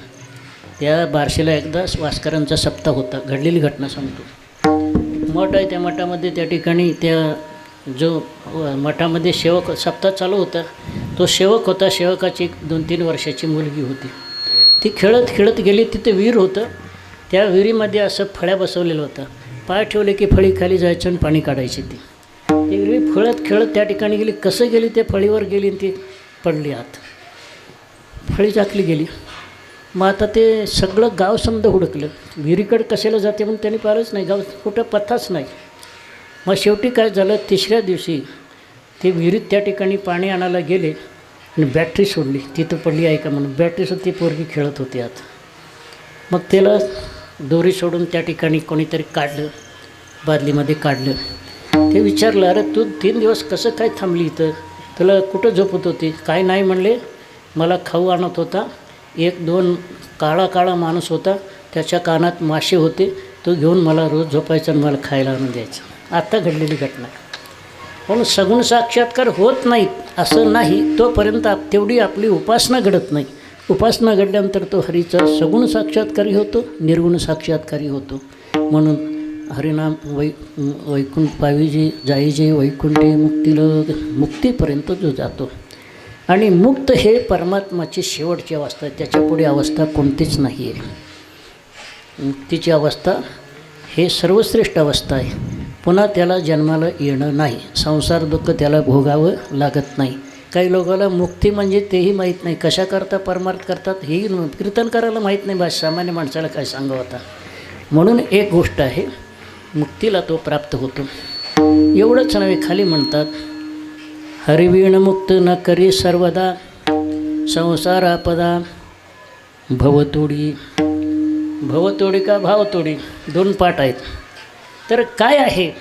त्या बार्शीला एकदा वास्करांचा सप्ताह होता, घडलेली घटना सांगतो. मठ आहे, त्या मठामध्ये त्या ठिकाणी त्या जो मठामध्ये सेवक सप्ताह चालू होता, तो सेवक होता. सेवकाची 2-3 वर्षाची मुलगी होती. ती खेळत खेळत गेली, तिथे विहीर होतं. त्या विहिरीमध्ये असं फळ्या बसवलेलं होतं. पाय ठेवले की फळी खाली जायचं आणि पाणी काढायची. ती विहिरी फळत खेळत त्या ठिकाणी गेली. कसं गेली, ते फळीवर गेली आणि ती पडली आत, फळी टाकली गेली. मग आता ते सगळं गाव समजा हुडकलं, विहिरीकडे कशाला जाते म्हणून त्यांनी पाहिलंच नाही, गाव कुठं पत्ताच नाही. मग शेवटी काय झालं, 3ऱ्या दिवशी ते विहिरीत त्या ठिकाणी पाणी आणायला गेले आणि बॅटरी सोडली, तिथं पडली आहे का म्हणून. बॅटरीसुद्धा ती पोरगी खेळत होती आत. मग त्याला दोरी सोडून त्या ठिकाणी कोणीतरी काढलं, बादलीमध्ये काढलं. ते विचारलं, अरे तू 3 दिवस कसं काय थांबली इथं, तुला कुठं झोपत होती? काय नाही म्हणले, मला खाऊ आणत होता. 1-2 काळा माणूस होता, त्याच्या कानात मासे होते, तो घेऊन मला रोज झोपायचा आणि मला खायला आणून द्यायचा. आत्ता घडलेली घटना. म्हणून सगुण साक्षात्कार होत नाहीत असं नाही, तोपर्यंत तेवढी आपली उपासना घडत नाही. उपासना घडल्यानंतर तो हरीचा सगुण साक्षात्कारी होतो, निर्गुण साक्षात्कारी होतो. म्हणून हरिनाम वैकुंठ पावी जे जाई जे वैकुंठे मुक्तीलग, मुक्तीपर्यंत जो जातो. आणि मुक्त हे परमात्माची शेवटची अवस्था आहे, त्याच्यापुढे अवस्था कोणतीच नाही आहे. मुक्तीची अवस्था हे सर्वश्रेष्ठ अवस्था आहे. पुन्हा त्याला जन्माला येणं नाही, संसार दुःख त्याला भोगावं लागत नाही. काही लोकांना मुक्ती म्हणजे तेही माहीत नाही, कशाकरता परमार्थ करतात हेही कीर्तन करायला माहीत नाही. बस सामान्य माणसाला काय सांगावं आता. म्हणून एक गोष्ट आहे, मुक्तीला तो प्राप्त होतो. एवढंच नव्हे, खाली म्हणतात, हरिवीण मुक्त न करी सर्वदा संसारापदा भवतोडी. भवतोडी का भावतोडी, 2 पाठ आहेत. तर काय आहे,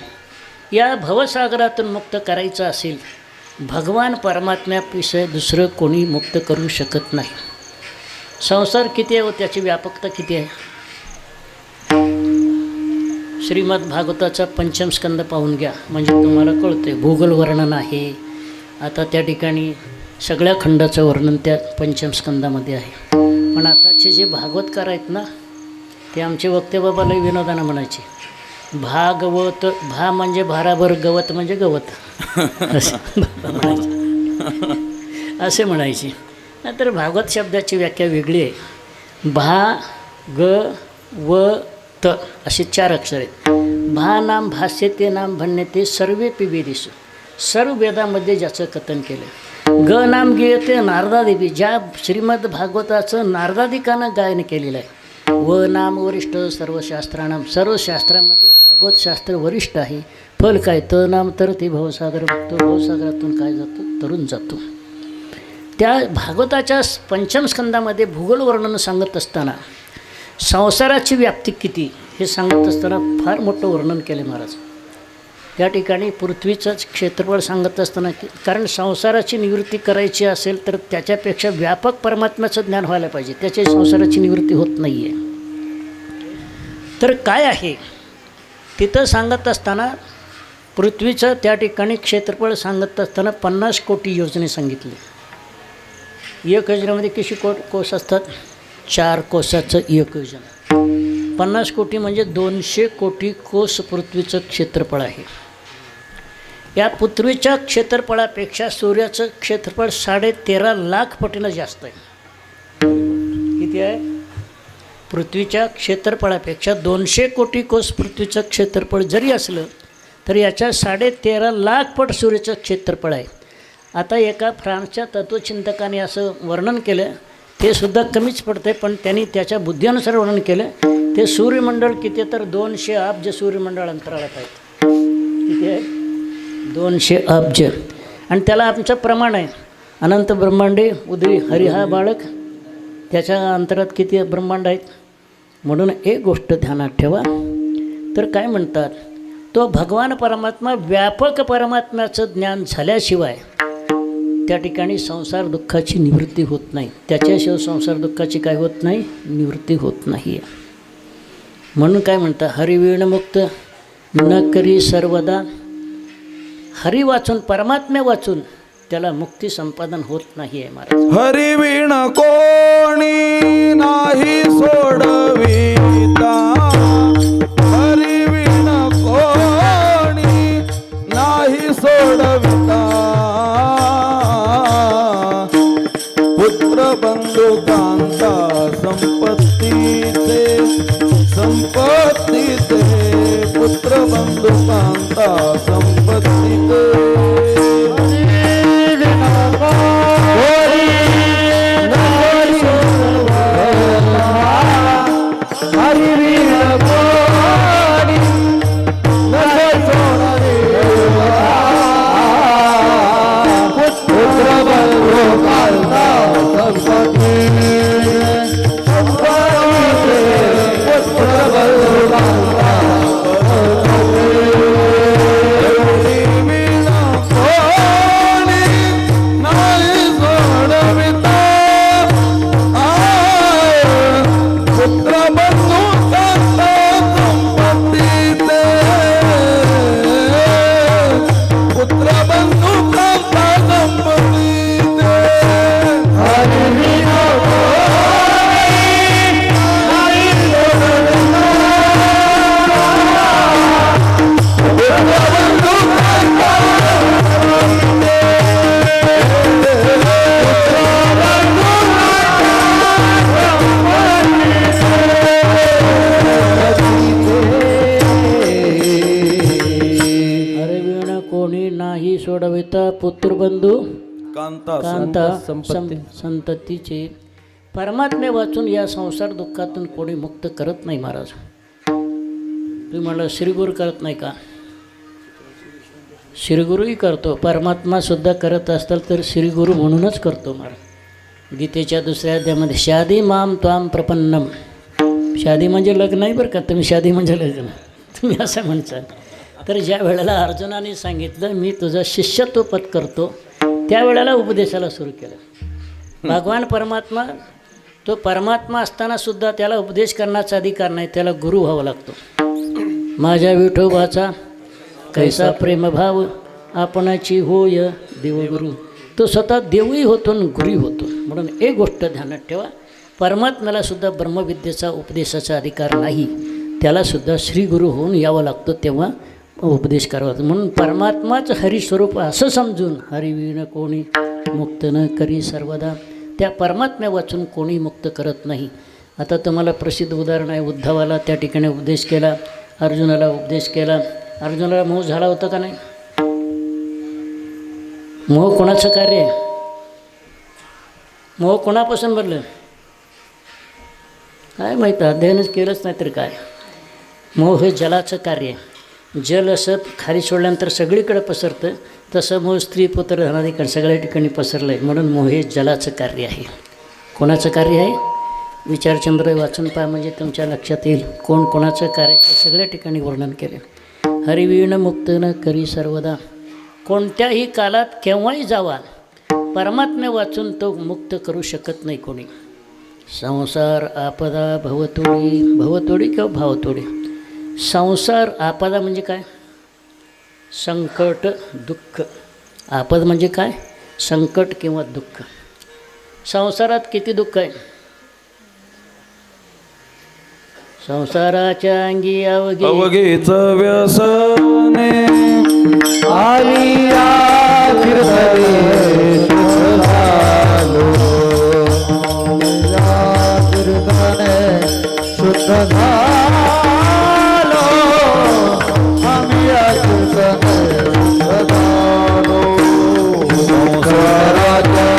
या भवसागरातून मुक्त करायचं असेल, भगवान परमात्म्याविषयी दुसरं कोणी मुक्त करू शकत नाही. संसार किती आहे व त्याची व्यापकता किती आहे. श्रीमद भागवताचा 5म स्कंद पाहून घ्या, म्हणजे तुम्हाला कळते. भूगोल वर्णन आहे. आता त्या ठिकाणी सगळ्या खंडाचं वर्णन त्या 5म स्कंदामध्ये आहे. पण आताचे जे भागवतकार आहेत ना, ते आमचे वक्ते बाबा लई विनोदानं म्हणायचे, भागवत, भा म्हणजे भाराभर, गवत म्हणजे गवत असे म्हणायचे. नंतर भागवत शब्दाची व्याख्या वेगळी आहे. भा ग व त असे 4 अक्षर आहेत. भा नाम भाष्य ते नाम भन्यते सर्वे पिबेदिसु, सर्व वेदामध्ये ज्याचं कथन केलं. ग नाम गीयते नारदादेवी, ज्या श्रीमद भागवताचं नारदादिकानं गायन केलेलं आहे. व नाम वरिष्ठ सर्व शास्त्राणाम, सर्व शास्त्रामध्ये भागवत शास्त्र वरिष्ठ आहे. फल काय, त नाम तर ते भवसागर बघतो, भवसागरातून काय जातो, तरुण जातो. त्या भागवताच्या 5म स्कंदामध्ये भूगोल वर्णन सांगत असताना संसाराची व्याप्ती किती हे सांगत असताना फार मोठं वर्णन केले महाराज. त्या ठिकाणी पृथ्वीचंच क्षेत्रफळ सांगत असताना कारण संसाराची निवृत्ती करायची असेल तर त्याच्यापेक्षा व्यापक परमात्म्याचं ज्ञान व्हायला पाहिजे, त्याच्या संसाराची निवृत्ती होत नाही आहे. तर काय आहे तिथं सांगत असताना पृथ्वीचं त्या ठिकाणी क्षेत्रफळ सांगत असताना 50 कोटी योजने सांगितले. एक योजनेमध्ये किती कोस असतात, 4 कोसाचं एक योजना. 50 कोटी म्हणजे 200 कोटी कोस पृथ्वीचं क्षेत्रफळ आहे. या पृथ्वीच्या क्षेत्रफळापेक्षा सूर्याचं क्षेत्रफळ 13.5 लाख पटीनं जास्त आहे. किती आहे, पृथ्वीच्या क्षेत्रफळापेक्षा 200 कोटी कोस पृथ्वीचं क्षेत्रफळ जरी असलं तर याच्या 13.5 लाख पट सूर्याचं क्षेत्रफळ आहे. आता एका फ्रान्सच्या तत्त्वचिंतकाने असं वर्णन केलं ते सुद्धा कमीच पडते, पण त्यांनी त्याच्या बुद्धीनुसार वर्णन केलं. ते सूर्यमंडळ किती तर 200 अब्ज सूर्यमंडळ अंतराळात आहेत. किती आहे? 200 अब्ज. आणि त्याला आमचं प्रमाण आहे, अनंत ब्रह्मांडे उदरी हरी हा बाळक. त्याच्या अंतरात किती ब्रह्मांड आहेत. म्हणून एक गोष्ट ध्यानात ठेवा. तर काय म्हणतात, तो भगवान परमात्मा व्यापक परमात्म्याचं ज्ञान झाल्याशिवाय त्या ठिकाणी संसार दुःखाची निवृत्ती होत नाही. त्याच्याशिवाय संसार दुःखाची काय होत नाही, निवृत्ती होत नाही. म्हणून काय म्हणतात, हरिवीणमुक्त न करी सर्वदा. हरी वाचून, परमात्म्या वाचून त्याला मुक्ती संपादन होत नाही आहे महाराज. हरिविण कोणी नाही सोडविता, हरिविण कोणी नाही सोडविता. पुत्र बंधू कांता संपत्तीचे, संपत्तीचे. पुत्र बंधू कांता संपत्तीचे. सोडविता पुत्रबंधू कांता कांता संततीचे. परमात्मे वाचून या संसार दुःखातून कोणी मुक्त करत नाही महाराज. तुम्ही म्हणलं श्रीगुरु करत नाही का? श्रीगुरूही करतो, परमात्मा सुद्धा करत असताल तर श्रीगुरू म्हणूनच करतो महाराज. गीतेच्या दुसऱ्या अध्यायामध्ये शादी माम त्वाम प्रपन्नम. शादी म्हणजे लग्न नाही बरं का, तुम्ही शादी म्हणजे लग्न तुम्ही असं म्हणसाल. तर ज्या वेळेला अर्जुनाने सांगितलं मी तुझं शिष्यत्व पद करतो, त्यावेळेला उपदेशाला सुरू केलं. भगवान परमात्मा तो परमात्मा असतानासुद्धा त्याला उपदेश करण्याचा अधिकार नाही, त्याला गुरु व्हावा लागतो. माझ्या विठोबाचा कैसा प्रेमभाव आपणाची होय देवगुरु. तो स्वतः देवही होतो आणि गुरुही होतो. म्हणून एक गोष्ट ध्यानात ठेवा, परमात्म्याला सुद्धा ब्रह्मविद्येचा उपदेशाचा अधिकार नाही, त्यालासुद्धा श्रीगुरू होऊन यावं लागतं, तेव्हा उपदेश करावा. म्हणून परमात्माच हरिस्वरूप असं समजून हरिवीण कोणी मुक्त न करी सर्वदा. त्या परमात्म्या वाचून कोणी मुक्त करत नाही. आता तुम्हाला प्रसिद्ध उदाहरण आहे, उद्धवाला त्या ठिकाणी उपदेश केला, अर्जुनाला उपदेश केला. अर्जुनाला मोह झाला होता का नाही? मोह कोणाचं कार्य आहे? मोह कोणापासून बनलं काय माहीत, अध्ययनच केलंच नाही तर काय. मोह हे जलाचं कार्य आहे. जल असं खाली सोडल्यानंतर सगळीकडे पसरतं, तसं मोह स्त्री पुत्र धनाधिकार सगळ्या ठिकाणी पसरलं आहे. म्हणून मोह हे जलाचं कार्य आहे. कोणाचं कार्य आहे? विचारचंद्र वाचून पहा म्हणजे तुमच्या लक्षात येईल कोण कोणाचं कार्य ते सगळ्या ठिकाणी वर्णन केले. हरिवीण मुक्त न करी सर्वदा. कोणत्याही काळात केव्हाही जावा, परमात्म्या वाचून तो मुक्त करू शकत नाही कोणी. संसार आपदा भवतोडी. भवतोडी किंवा भावतोडी. संसार आपदा म्हणजे काय? संकट दुःख. आपद म्हणजे काय? संकट किंवा दुःख. संसारात किती दुःख आहे? संसाराच्या अंगी अवघेच व्यसने आलिया कीर्तने शुद्ध झालो आम्ही संसाराच्या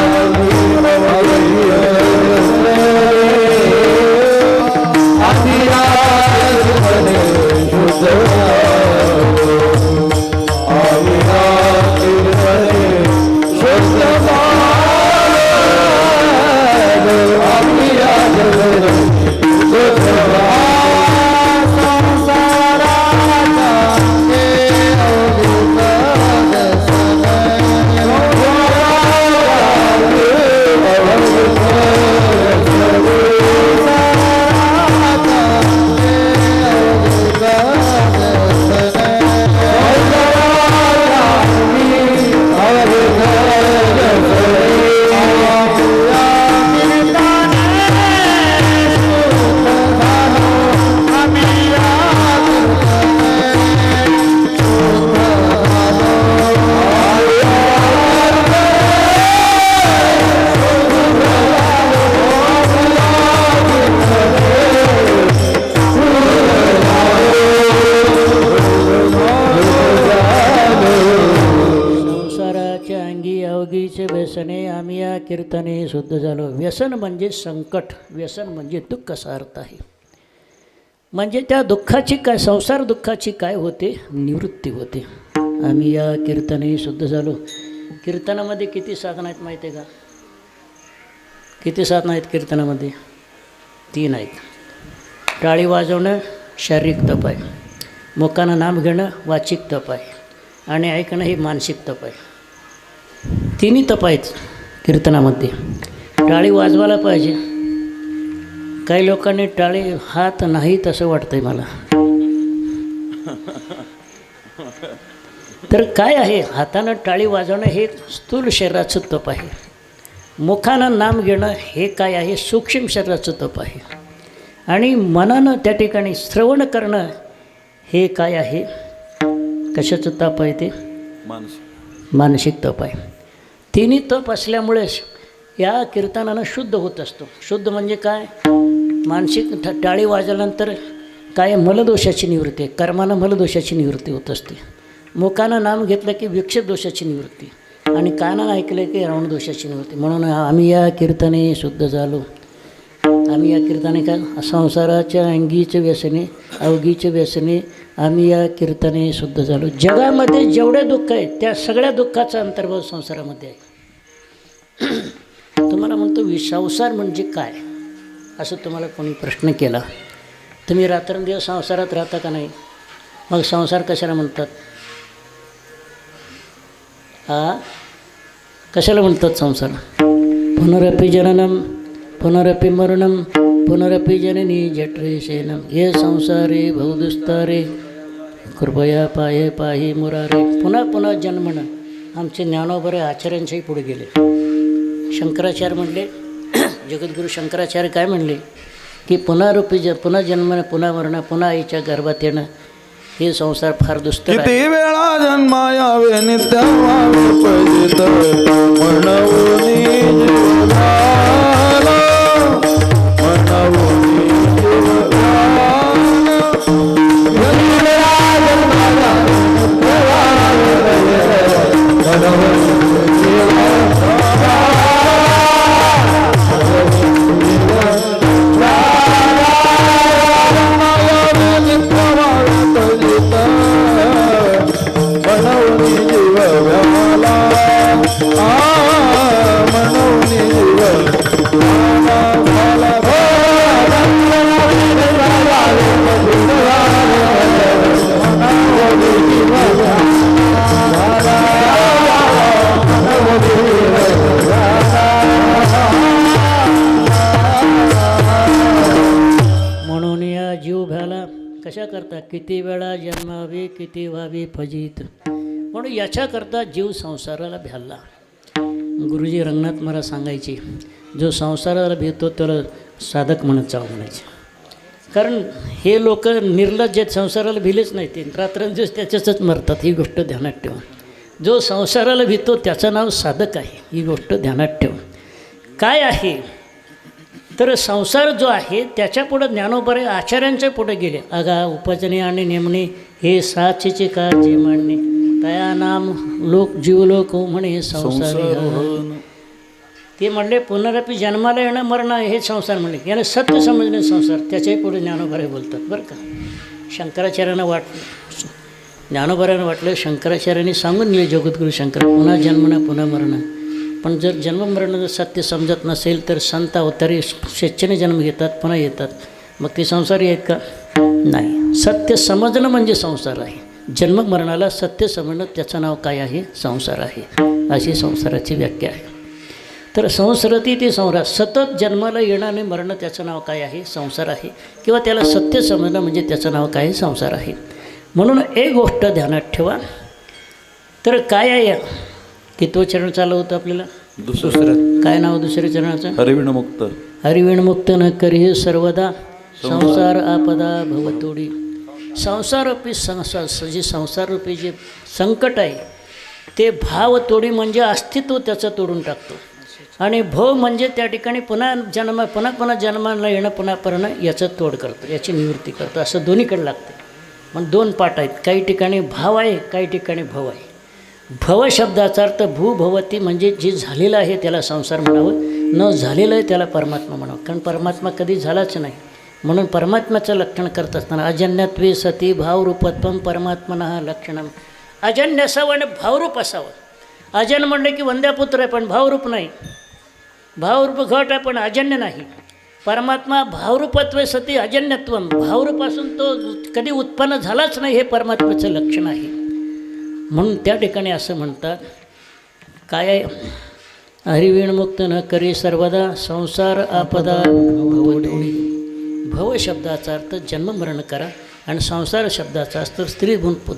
संसाराच्या अंगी अवघीचे व्यसने आम्ही या कीर्तने शुद्ध झालो. व्यसन म्हणजे संकट, व्यसन म्हणजे दुःख असा अर्थ आहे. म्हणजे त्या दुःखाची काय, संसार दुःखाची काय होते, निवृत्ती होते. आम्ही या कीर्तने शुद्ध झालो. कीर्तनामध्ये किती साधनं आहेत माहिती आहे का? किती साधनं आहेत कीर्तनामध्ये? 3 आहेत. टाळी वाजवणं शारीरिक तप आहे, मुखानं नाम घेणं वाचिक तप आहे, आणि ऐकणं हे मानसिक तप आहे. 3 तप आहेत कीर्तनामध्ये. टाळी वाजवायला पाहिजे. काही लोकांनी टाळी हात नाहीत असं वाटतंय मला. तर काय आहे, हातानं टाळी वाजवणं हे स्थूल शरीराचं तप आहे. मुखानं नाम घेणं हे काय आहे, सूक्ष्म शरीराचं तप आहे. आणि मनानं त्या ठिकाणी श्रवण करणं हे काय आहे, कशाचं तप आहे ते? मानसिक तप आहे. 3 तप असल्यामुळेच या कीर्तनानं शुद्ध होत असतो. शुद्ध म्हणजे काय? मानसिक टाळी वाजल्यानंतर काय, मलदोषाची निवृत्ती आहे. कर्मानं मलदोषाची निवृत्ती होत असते. मुखानं नाम घेतलं की विक्षेप दोषाची निवृत्ती, आणि कानानं ऐकलं की रावण दोषाची निवृत्ती. म्हणून आम्ही या कीर्तने शुद्ध झालो. आम्ही या कीर्तने काय, संसाराच्या अंगीचे व्यसने अवघीचे व्यसने आम्ही या कीर्तने शुद्ध झालो. जगामध्ये जेवढे दुःख आहे त्या सगळ्या दुःखाचा अंतर्भाव संसारामध्ये आहे. तुम्हाला म्हणतो संसार म्हणजे काय असं तुम्हाला कोणी प्रश्न केला, तुम्ही रात्रंदिवस संसारात राहता का नाही? मग संसार कशाला म्हणतात? कशाला म्हणतात संसार? पुनरपि जननम पुनरपि मरणम पुनरपि जननी जठरे शयनम हे संसारे बहुदुस्तारे कृपया पाहे पाही मुरारे. पुन्हा पुन्हा जन्मणं. आमचे ज्ञानोबरे आचार्यांच्याही पुढे गेले. शंकराचार्य म्हणले, जगद्गुरू शंकराचार्य काय म्हणले की पुन्हा जन्मणं, पुन्हा मरणं, पुन्हा आईच्या गर्भात येणं हे संसार फार दुस्तर आहे. किती वेळा जन्मा यावे नित्य व्हावे पैजित म्हणून जीव झाला, म्हणून जीव झाला. किती वेळा जन्मा यावे नित्य व्हावे म्हणून जीव झाला. म्हणून या जीव भ्याला कशा करता, किती वेळा जन्मावे किती व्हावे फजित. म्हणून याच्याकरता जीव संसाराला भ्याला. गुरुजी रंगनाथ महाराज सांगायचे, जो संसाराला भेटतो त्याला साधक म्हणत जावं म्हणायचे. कारण हे लोक निर्लज्ज आहेत, संसाराला भिलेच नाही. ते रात्रंदिवस त्याच्यातच मरतात. ही गोष्ट ध्यानात ठेवा. जो संसाराला भितो त्याचं नाव साधक आहे. ही गोष्ट ध्यानात ठेवा. काय आहे तर संसार जो आहे त्याच्यापुढं ज्ञानोबरे आचार्यांच्या पुढे गेले. अगा उपजने आणि नेमणे हे साचेचे का जे मांडणे, तया नाम लोक जीवलोक म्हणे संसार. ते म्हणले पुनरपि जन्माला येणं मरणं हे संसार म्हणले. याने सत्य समजणे संसार. त्याच्याही पुढे ज्ञानोबरे बोलतात बरं का. शंकराचार्यांना वाटलं, ज्ञानोबऱ्यांना वाटलं शंकराचार्यांनी सांगून दिले जगद्गुरू शंकर, पुन्हा जन्मणं पुन्हा मरणं. पण जर जन्ममरण जर सत्य समजत नसेल तर संत अवतारी स्वेच्छेने जन्म घेतात, पुन्हा येतात. मग ते संसारी आहेत का? नाही. सत्य समजणं म्हणजे संसार आहे. जन्ममरणाला सत्य समजणं त्याचं नाव काय आहे? संसार आहे. अशी संसाराची व्याख्या आहे. तर संसारती ते संसार, सतत जन्माला येणं आणि मरणं त्याचं नाव काय आहे? संसार आहे. किंवा त्याला सत्य समजणं म्हणजे त्याचं नाव काय आहे? संसार आहे. म्हणून एक गोष्ट ध्यानात ठेवा. तर काय आहे की तो चरण चालू होतं आपल्याला. दुसरं काय नाव दुसऱ्या चरणाचं? हरिविणमुक्त. हरिविणमुक्त न करी सर्वदा संसार आपदा भवतोडी. संसाररूपी जे संसाररूपी जे संकट आहे ते भावतोडी म्हणजे अस्तित्व त्याचं तोडून टाकतो. आणि भव म्हणजे त्या ठिकाणी पुन्हा जन्माला येणं, पुन्हा परणं याचं तोड करतो, याची निवृत्ती करतो. असं दोन्हीकडे लागतं. पण 2 पाठ आहेत. काही ठिकाणी भाव आहे, काही ठिकाणी भव आहे. भव शब्दाचा अर्थ भूभवती म्हणजे जे झालेलं आहे त्याला संसार म्हणावं, न झालेलं आहे त्याला परमात्मा म्हणावं. कारण परमात्मा कधी झालाच नाही. म्हणून परमात्म्याचं लक्षण करत असताना अजन्यत्वे सती भावरूपत्वम परमात्मना लक्षणम. अजन्य असावं आणि भावरूप असावं. अजन म्हणलं की वंद्यापुत्र आहे पण भावरूप नाही. भावरूप घट आहे पण अजन्य नाही. परमात्मा भावरूपत्वे सती अजन्यत्वम, भावरूपासून तो कधी उत्पन्न झालाच नाही, हे परमात्म्याचं लक्षण आहे. म्हणून त्या ठिकाणी असं म्हणतात, काय आहे, हरिविणमुक्त न करी सर्वदा संसार आपदा भवतोडी. भव शब्दाचा अर्थ जन्ममरण करा आणि संसार शब्दाचा अर्थ स्त्री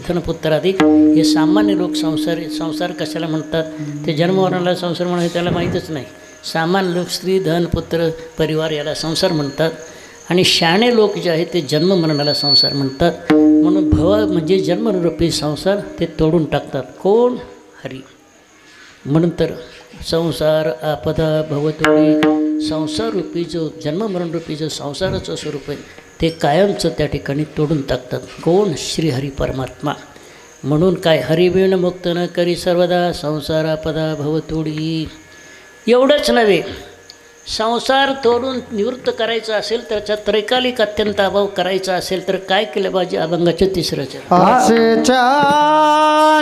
धनपुत्रादी. हे सामान्य लोक संसार कशाला म्हणतात, ते जन्ममरणाला संसार म्हणून त्याला माहीतच नाही. सामान्य लोक स्त्री धन पुत्र परिवार याला संसार म्हणतात आणि शहाणे लोक जे आहेत ते जन्ममरणाला संसार म्हणतात. म्हणून भव म्हणजे जन्मरूपी संसार ते तोडून टाकतात. कोण? हरी. म्हणून तर संसार आपदा भवतोडी, संसाररूपी जो जन्ममरणरूपी जो संसाराचं स्वरूप आहे ते कायमचं त्या ठिकाणी तोडून टाकतात. कोण? श्रीहरी परमात्मा. म्हणून काय, हरिवीण मुक्त न करी सर्वदा संसार आपदा भवतोडी. एवढंच नव्हे, संसार तोडून निवृत्त करायचं असेल, त्याचा त्रैकालिक अत्यंत अभाव करायचा असेल तर काय केलं पाहिजे? अभंगाचं तिसरं चरण. आशेच्या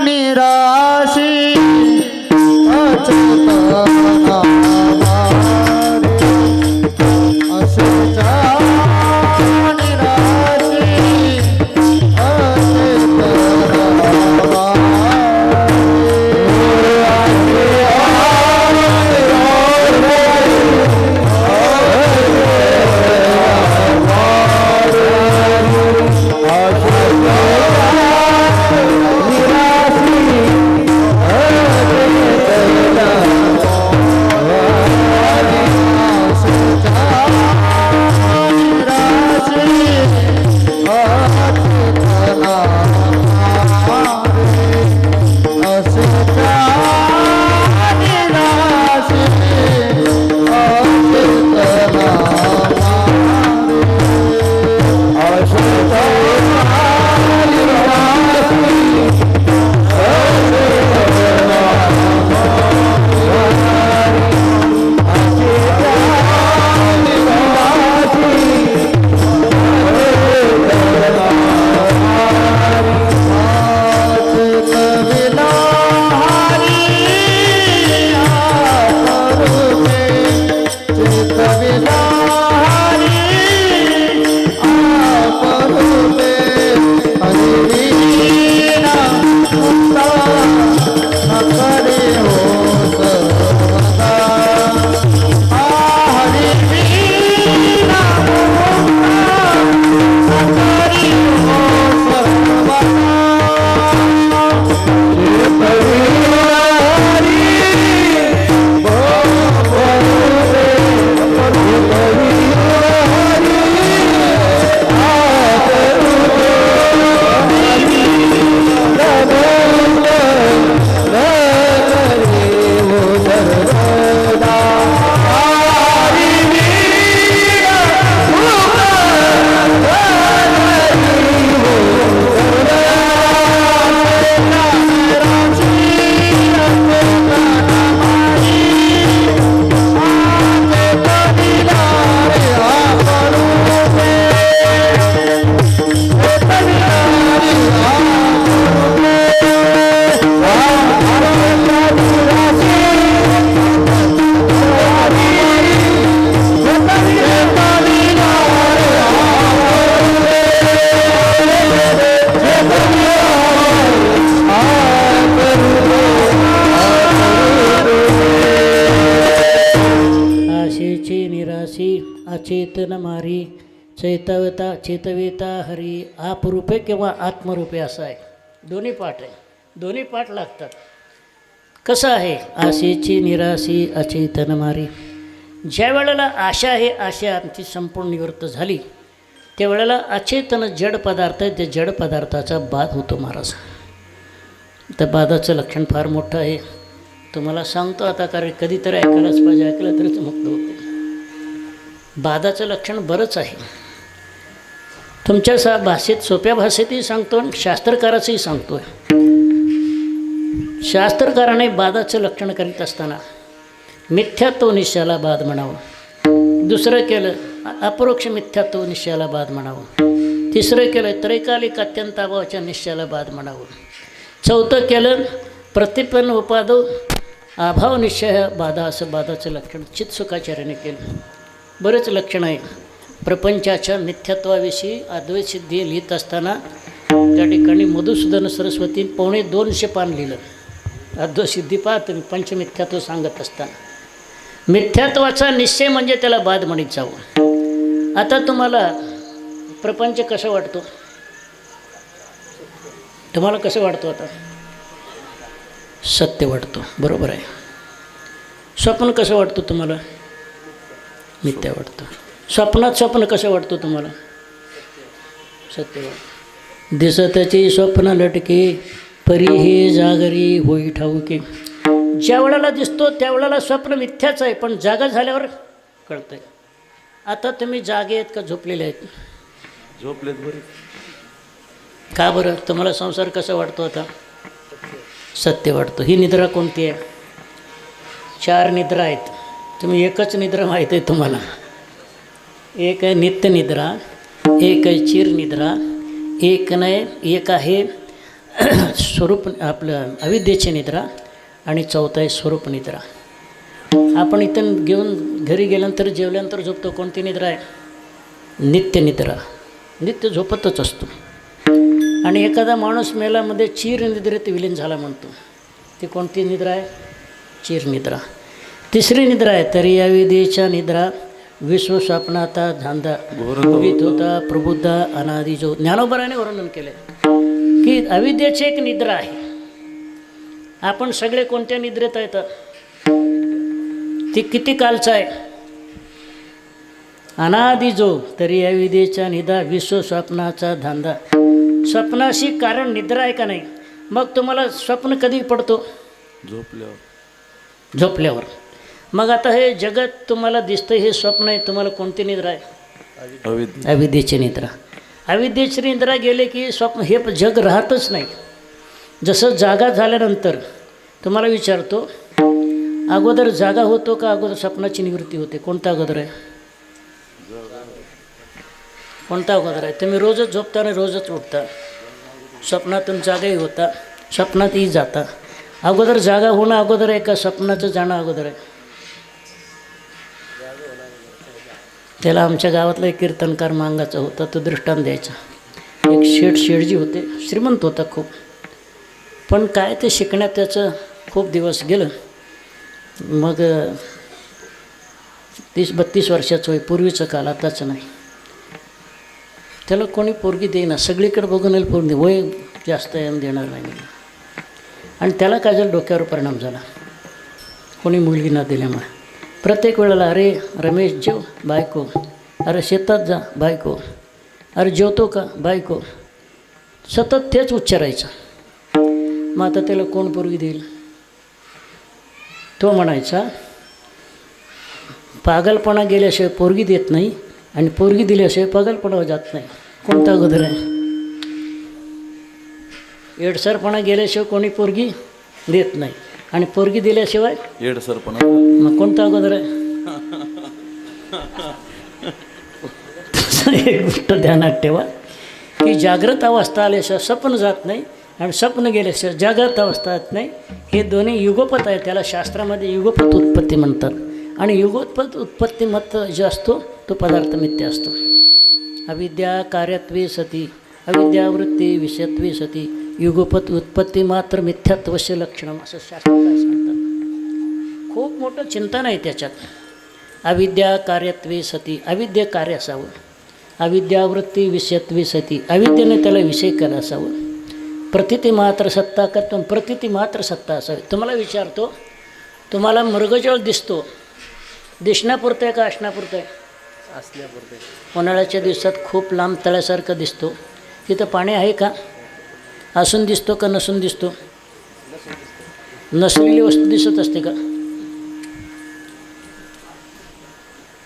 निराशी अचेतना आशेच्या निराशी अचेतना अचेतन मारी चेतवेता हरी. आपरूपे किंवा आत्मरूपे असं आहे. दोन्ही पाठ आहे, दोन्ही पाठ लागतात. कसं आहे? आशेची निराशी अचेतन मारी. ज्या वेळेला आशा आहे, आशा आमची संपूर्ण निवृत्त झाली, त्यावेळेला अचेतन जड पदार्थ आहे, त्या जड पदार्थाचा बाध होतो महाराज. तर बाधाचं लक्षण फार मोठं आहे. तुम्हाला सांगतो आता, कारण कधीतरी ऐकायलाच पाहिजे, ऐकलं तरच मुक्त होते. बाधाचं लक्षण बरंच आहे. तुमच्या भाषेत, सोप्या भाषेतही सांगतो आणि शास्त्रकाराचंही सांगतो आहे. शास्त्रकाराने बाधाचं लक्षण करीत असताना मिथ्यात्व निश्चयाला बाद म्हणावं. दुसरं केलं अपरोक्ष मिथ्यात्व निश्चयाला बाद म्हणावं. तिसरं केलं त्रैकालिक अत्यंत अभावाच्या निश्चयाला बाद म्हणावं. चौथं केलं प्रतिपन्न उपादो अभाव निश्चय बाधा असं बाधाचं लक्षण चित्सुखाचार्याने केलं. बरेच लक्षण आहे. प्रपंचाच्या मिथ्यात्वाविषयी अद्वैत सिद्धी लिहित असताना त्या ठिकाणी मधुसूदन सरस्वती 250 पान लिहिलं. अद्वैत सिद्धी पाहत पंचमिथ्यात्व सांगत असताना मिथ्यात्वाचा निश्चय म्हणजे त्याला बाद म्हणत जावं. आता तुम्हाला प्रपंच कसं वाटतो? तुम्हाला कसं वाटतो? आता सत्य वाटतो, बरोबर आहे. स्वप्न कसं वाटतं तुम्हाला? मिथ्या वाटतं. स्वप्नात स्वप्न कसं वाटतं तुम्हाला? सत्य वाटतं. दिसतची स्वप्न लटके परी हे जागरी होई ठाऊके. ज्या वेळेला दिसतो त्यावेळेला स्वप्न मिथ्याच आहे, पण जागा झाल्यावर कळतंय. आता तुम्ही जागे आहेत का झोपलेले आहेत? झोपलेत बरे. का बरं? तुम्हाला संसार कसा वाटतो? आता सत्य वाटतो. ही निद्रा कोणती आहे? 4 निद्रा आहेत. तुम्ही एकच निद्रा माहीत आहे तुम्हाला. एक आहे नित्य निद्रा, एक आहे चिर निद्रा, एक आहे स्वरूप आपलं अविद्येची निद्रा, आणि चौथा आहे स्वरूप निद्रा. आपण इथं घेऊन घरी गेल्यानंतर जेवल्यानंतर झोपतो. कोणती निद्रा आहे? नित्य निद्रा. नित्य झोपतच असतो. आणि एखादा माणूस मेल्यामध्ये चिर निद्रेत विलीन झाला म्हणतो. ती कोणती निद्रा आहे? चिर निद्रा. तिसरी निद्रा आहे तरी अविद्येच्या निद्रा विश्वस्वप्नाता धांदा भूत होता प्रबुद्ध अनादि जो. ज्ञानोबराने वर्णन केलं की अविद्येची एक निद्रा आहे. आपण सगळे कोणत्या निद्रेत आहेत? ती किती कालचा आहे? अनादि जो तरी अविद्येच्या निद्रा विश्वस्वप्नाचा धांदा. स्वप्नाशी कारण निद्रा आहे का नाही? मग तुम्हाला स्वप्न कधी पडतो? झोपल्यावर. मग आता हे जगत तुम्हाला दिसतं, हे स्वप्न आहे. तुम्हाला कोणती निद्रा आहे? अविद्येची निद्रा. अविद्येची निद्रा गेले की स्वप्न हे जग राहतच नाही. जसं जागा झाल्यानंतर तुम्हाला विचारतो, अगोदर जागा होतो का अगोदर स्वप्नाची निवृत्ती होते? कोणता अगोदर आहे? कोणता अगोदर आहे? तुम्ही रोजच झोपता आणि रोजच उठता. स्वप्नातून जागाही होता, स्वप्नातही जाता. अगोदर जागा होणं अगोदर आहे का स्वप्नाचं जाणं अगोदर आहे? त्याला आमच्या गावातला एक कीर्तनकार मांगाचा होता. तो दृष्टांत द्यायचा. एक शेठजी होते, श्रीमंत होता खूप. पण काय ते शिकण्यात त्याचं खूप दिवस गेलं. मग 30-32 वर्षाचं होय. पूर्वीचं काल, आताच नाही. त्याला कोणी पोरगी देईना. सगळीकडे बघून येईल पोरगी, वय जास्त आहे देणार नाही. आणि त्याला काय झालं, डोक्यावर परिणाम झाला कोणी मुलगी न दिल्यामुळे. प्रत्येक वेळेला अरे रमेश जेव, बायको. अरे शेतात जा, बायको. अरे जेवतो का, बायको. सतत तेच उच्चारायचं. मग आता त्याला कोण पोरगी देईल? तो म्हणायचा पागलपणा गेल्याशिवाय पोरगी देत नाही, आणि पोरगी दिल्याशिवाय पागलपणा जात नाही. कोणता अगोदर आहे? एडसरपणा गेल्याशिवाय कोणी पोरगी देत नाही, आणि पोरगी दिल्याशिवाय येडसरपणा. मग कोणता अगोदर आहे? एक गोष्ट ध्यानात ठेवा की जागृत अवस्था आल्याशिवाय स्वप्न जात नाही, आणि स्वप्न गेल्याशिवाय जागृत अवस्था येत नाही. हे दोन्ही युगोपत आहे. त्याला शास्त्रामध्ये युगोपत उत्पत्ती म्हणतात. आणि युगोत्पत उत्पत्ती मत जो असतो तो पदार्थ मिथ्या असतो. अविद्या कार्यत्वे सती अविद्यावृत्ती विषयत्वे सती युगोपत उत्पत्ती मात्र मिथ्यात्वस्य लक्षणम असं शास्त्रकार सांगतात. खूप मोठं चिंतन आहे त्याच्यात. अविद्या कार्यत्वे सती, अविद्या कार्य असावं. अविद्यावृत्ती विषयत्वे सती, अविद्येने त्याला विषय केला असावं. प्रतिती मात्र सत्ता कर्तव्य, प्रतिती मात्र सत्ता असावी. तुम्हाला विचारतो, तुम्हाला मृगजळ दिसतो, दिसण्यापुरतं आहे का असण्यापुरतं आहे? असण्यापुरतं आहे. उन्हाळ्याच्या दिवसात खूप लांब तळ्यासारखं दिसतो. तिथं पाणी आहे का? असून दिसतो का नसून दिसतो? नसलेली वस्तू दिसत असते का?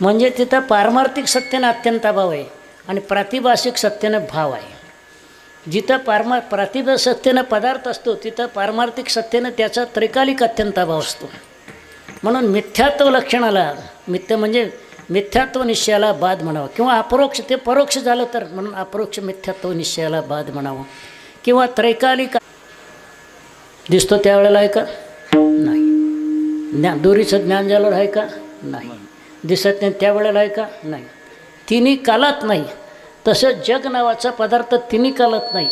म्हणजे तिथं पारमार्थिक सत्यानं अत्यंत अभाव आहे, आणि प्रातिभाषिक सत्यानं भाव आहे. जिथं प्रातिभ सत्तेनं पदार्थ असतो तिथं पारमार्थिक सत्तेनं त्याचा त्रैकालिक अत्यंताभाव असतो. म्हणून मिथ्यात्व लक्षणाला मिथ्या म्हणजे मिथ्यात्व निश्चयाला बाद म्हणावं किंवा अपरोक्ष ते परोक्ष झालं तर म्हणून अपरोक्ष मिथ्यात्व निश्चयाला बाद म्हणावं किंवा त्रैकालिक दिसतो त्यावेळेला आहे का नाही. दोरीचं ज्ञान झालं आहे का नाही. दिसत नाही त्यावेळेला आहे का नाही. तिन्ही कालात नाही. तसं जग नावाचा पदार्थ तिन्ही कालात नाही.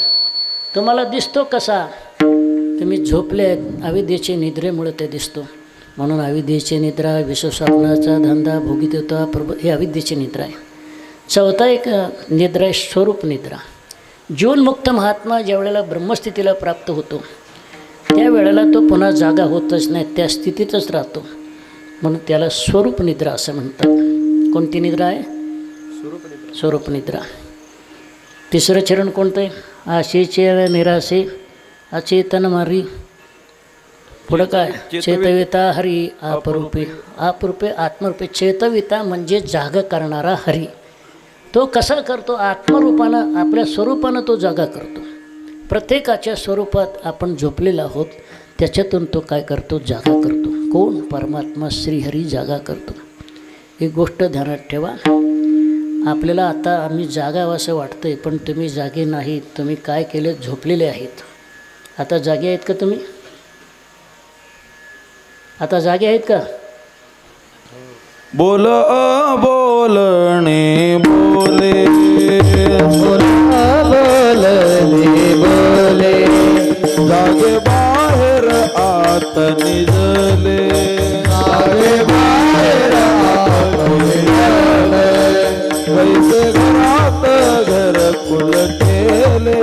तुम्हाला दिसतो कसा तुम्ही झोपले आहेत अविद्येचे निद्रेमुळे ते दिसतो. म्हणून अविद्येची निद्रा विश्वस्वप्नाचा धंदा भोगीत होता प्रभू हे अविद्येची निद्रा आहे. चौथा एक निद्रा आहे स्वरूप निद्रा. जीवनमुक्त महात्मा ज्या वेळेला ब्रह्मस्थितीला प्राप्त होतो त्यावेळेला तो पुन्हा जागा होतच नाही त्या स्थितीतच राहतो. म्हणून त्याला स्वरूप निद्रा असं म्हणतात. कोणती निद्रा आहे स्वरूप निद्रा. तिसरं चरण कोणतं आहे आशेचे निराशे अचेतन मारी. पुढं काय चेतविता हरी आपरूपे. आपरूपे आत्मरूपे. चेतविता म्हणजे जागा करणारा हरी. तो कसा करतो आत्मरूपानं आपल्या स्वरूपानं तो जागा करतो. प्रत्येकाच्या स्वरूपात आपण झोपलेलो आहोत त्याच्यातून तो काय करतो जागा करतो. कोण परमात्मा श्रीहरी जागा करतो. ही गोष्ट ध्यानात ठेवा. आपल्याला आता आम्ही जागावं असं वाटतंय पण तुम्ही जागे नाहीत. तुम्ही काय केले झोपलेले आहेत. आता जागे आहेत का तुम्ही आता जागे आहेत का बोल बोलणे बोले बोले जागे बाहेर आत निजले जागे बाहेर आत निजले. वैसे घरात घर कुल केले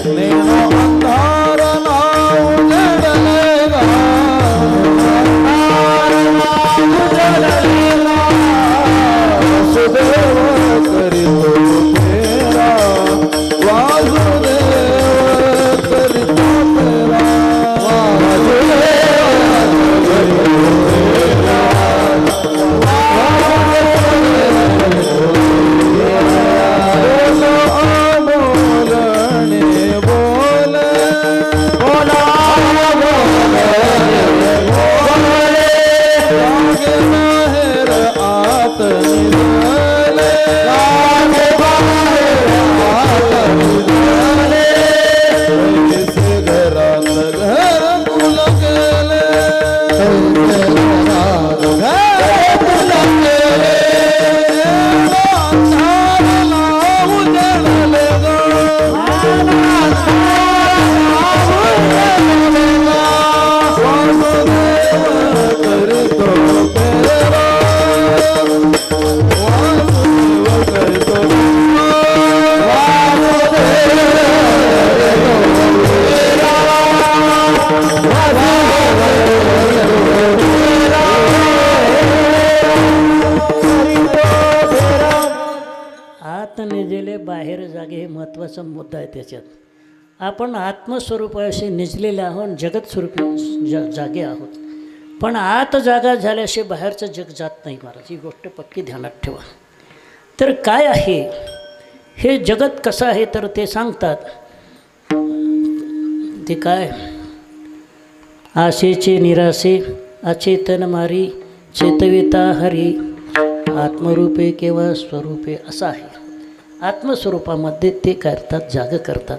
नेणो अंधार नाव जडलेला वासुदेव करीतो तेरा वासुदेव करीतो तेरा बाहेर जागे हे महत्त्वाचा मुद्दा आहे. त्याच्यात आपण आत्मस्वरूपाशी निजलेले आहोत जगत स्वरूपी जागे आहोत. पण आत जागा झाल्याशिवाय बाहेरचं जग जात नाही महाराज. ही गोष्ट पक्की ध्यानात ठेवा. तर काय आहे हे जगत कसं आहे तर ते सांगतात. ते काय आशेचे निराशे अचेतन मारी चेतविता हरी आत्मरूपे केव्हा स्वरूपे असं आहे. आत्मस्वरूपामध्ये ते करतात जाग करतात.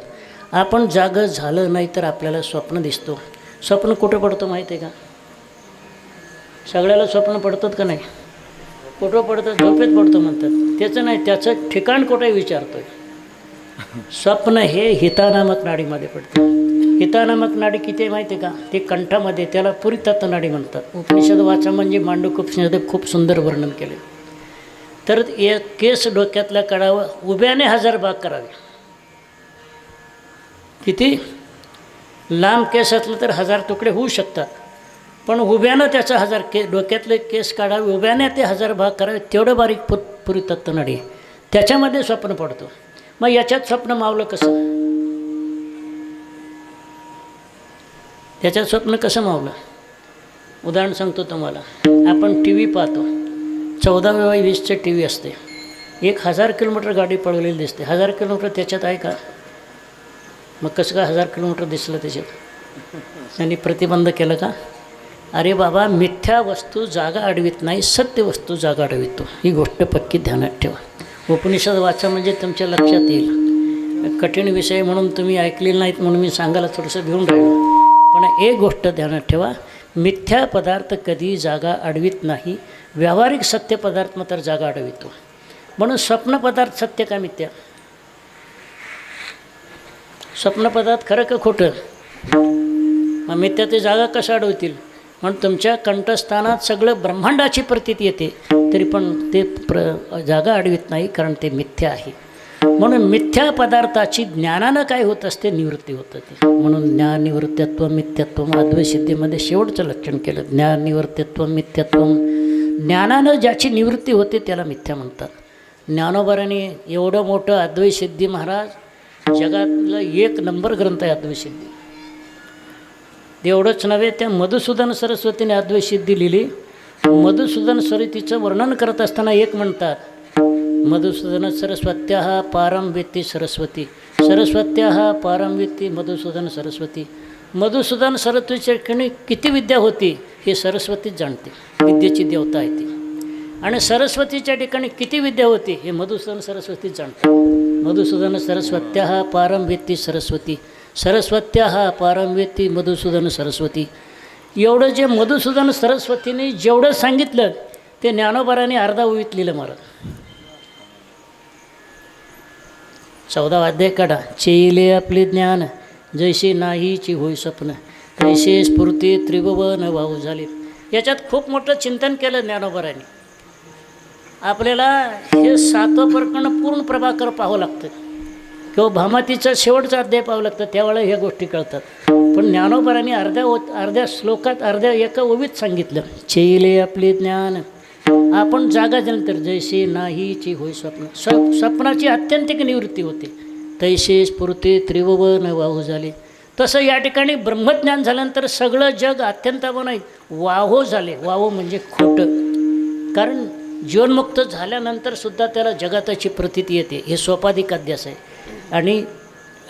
आपण जाग झालं नाही तर आपल्याला स्वप्न दिसतो. स्वप्न कुठं पडतं माहिती आहे का? सगळ्याला स्वप्न पडतात का नाही? कुठं पडतं? झोपेत पडतं म्हणतात. त्याचं नाही, त्याचं ठिकाण कुठे विचारतोय. स्वप्न हे हितानामक नाडीमध्ये पडतं. हितानामक नाडी किती माहिती आहे का? ते कंठामध्ये, त्याला पुरीतत्व नाडी म्हणतात. उपनिषद वाचा म्हणजे मांडूक्य उपनिषद खूप सुंदर वर्णन केले. तर केस डोक्यातल्या काढावं उभ्याने 1000 भाग करावे. किती लांब केस असलं तर 1000 तुकडे होऊ शकतात. पण उभ्यानं त्याचा 1000 डोक्यातले केस काढावे उभ्याने ते 1000 भाग करावे. तेवढं बारीक पुरीतत्व नाडी त्याच्यामध्ये स्वप्न पडतो. मग याच्यात स्वप्न मावलं कसं? त्याच्यात स्वप्न कसं मावलं? उदाहरण सांगतो तुम्हाला. आपण टी व्ही पाहतो. 14 बाय 20चं टी व्ही असते. 1000 किलोमीटर गाडी पळवलेली दिसते. 1000 किलोमीटर त्याच्यात आहे का? मग कसं का 1000 किलोमीटर दिसलं त्याच्यात? त्यांनी प्रतिबंध केलं का? अरे बाबा, मिथ्या वस्तू जागा अडवित नाही, सत्य वस्तू जागा अडवितो. ही गोष्ट पक्की ध्यानात ठेवा. उपनिषद वाचा म्हणजे तुमच्या लक्षात येईल. कठीण विषय म्हणून तुम्ही ऐकलेले नाहीत म्हणून मी सांगायला थोडंसं भिवून राहिलो. पण एक गोष्ट ध्यानात ठेवा, मिथ्या पदार्थ कधी जागा अडवित नाही. व्यावहारिक सत्य पदार्थ मात्र जागा अडवितो. म्हणून स्वप्न पदार्थ सत्य का मिथ्या? स्वप्न पदार्थ खरं का खोटं? मग मिथ्या ते जागा कशा अडवतील? म्हणून तुमच्या कंठस्थानात सगळं ब्रह्मांडाची प्रतीती येते तरी पण ते जागा अडवित नाही, कारण ते मिथ्या आहे. म्हणून मिथ्या पदार्थाची ज्ञानानं काय होत असते? निवृत्ती होत असते. म्हणून ज्ञान निवृत्तत्व मिथ्यात्व अद्वैतसिद्धीमध्ये शेवटचं लक्षण केलं. ज्ञान निवृत्तत्व मिथ्यात्व. ज्ञानानं ज्याची निवृत्ती होते त्याला मिथ्या म्हणतात. ज्ञानोबाराने एवढं मोठं अद्वैतसिद्धी महाराज, जगातला 1 नंबर ग्रंथ आहे अद्वैतसिद्धी. एवढंच नव्हे, त्या मधुसूदन सरस्वतीने अद्वैतसिद्धी लिहिली. मधुसूदन सरस्वतीचं वर्णन करत असताना एक म्हणतात, मधुसूदन सरस्वत्याः पारं वेत्ति सरस्वती, सरस्वत्याः पारं वेत्ति मधुसूदन सरस्वती. मधुसूदन सरस्वतीच्या ठिकाणी किती विद्या होती हे सरस्वतीच जाणते, विद्येची देवता आहे ती. आणि सरस्वतीच्या ठिकाणी किती विद्या होती हे मधुसूदन सरस्वतीच जाणते. मधुसूदन सरस्वत्याः पारं वेत्ति सरस्वती, सरस्वत्याः पारं वेत्ति मधुसूदन सरस्वती. एवढं जे मधुसूदन सरस्वतीने जेवढं सांगितलं ते ज्ञानोबाराने अर्धा ओवीत लिहिलं महाराज. 14वा अध्याय काढा. चेले आपले ज्ञान जैसे नाहीची होय स्वप्न, तैसे स्फूर्ती त्रिभुवन वाहू झाले. याच्यात खूप मोठं चिंतन केलं ज्ञानोबाराने. आपल्याला हे 7वं प्रकरण पूर्ण प्रभाकर पाहावं लागतं किंवा भामातीचा शेवटचा अध्याय पाहावं लागतं, त्यावेळेला ह्या गोष्टी कळतात. पण ज्ञानोबाराने अर्ध्या श्लोकात एका ओवीत सांगितलं. चेले आपले ज्ञान, आपण जागा झाल्यानंतर जैसे नाहीची होय स्वप्न, स्वप्नाची आत्यंतिक निवृत्ती होते. तैसे स्फूर्ती त्रिभुवन वाहू झाले. तसं या ठिकाणी ब्रह्मज्ञान झाल्यानंतर सगळं जग अत्यंतावर नाही वाहो झाले. वाहो म्हणजे खोटं, कारण जीवनमुक्त झाल्यानंतर सुद्धा त्याला जगाताची प्रतीती येते. हे सोपाधिक अध्यास आहे आणि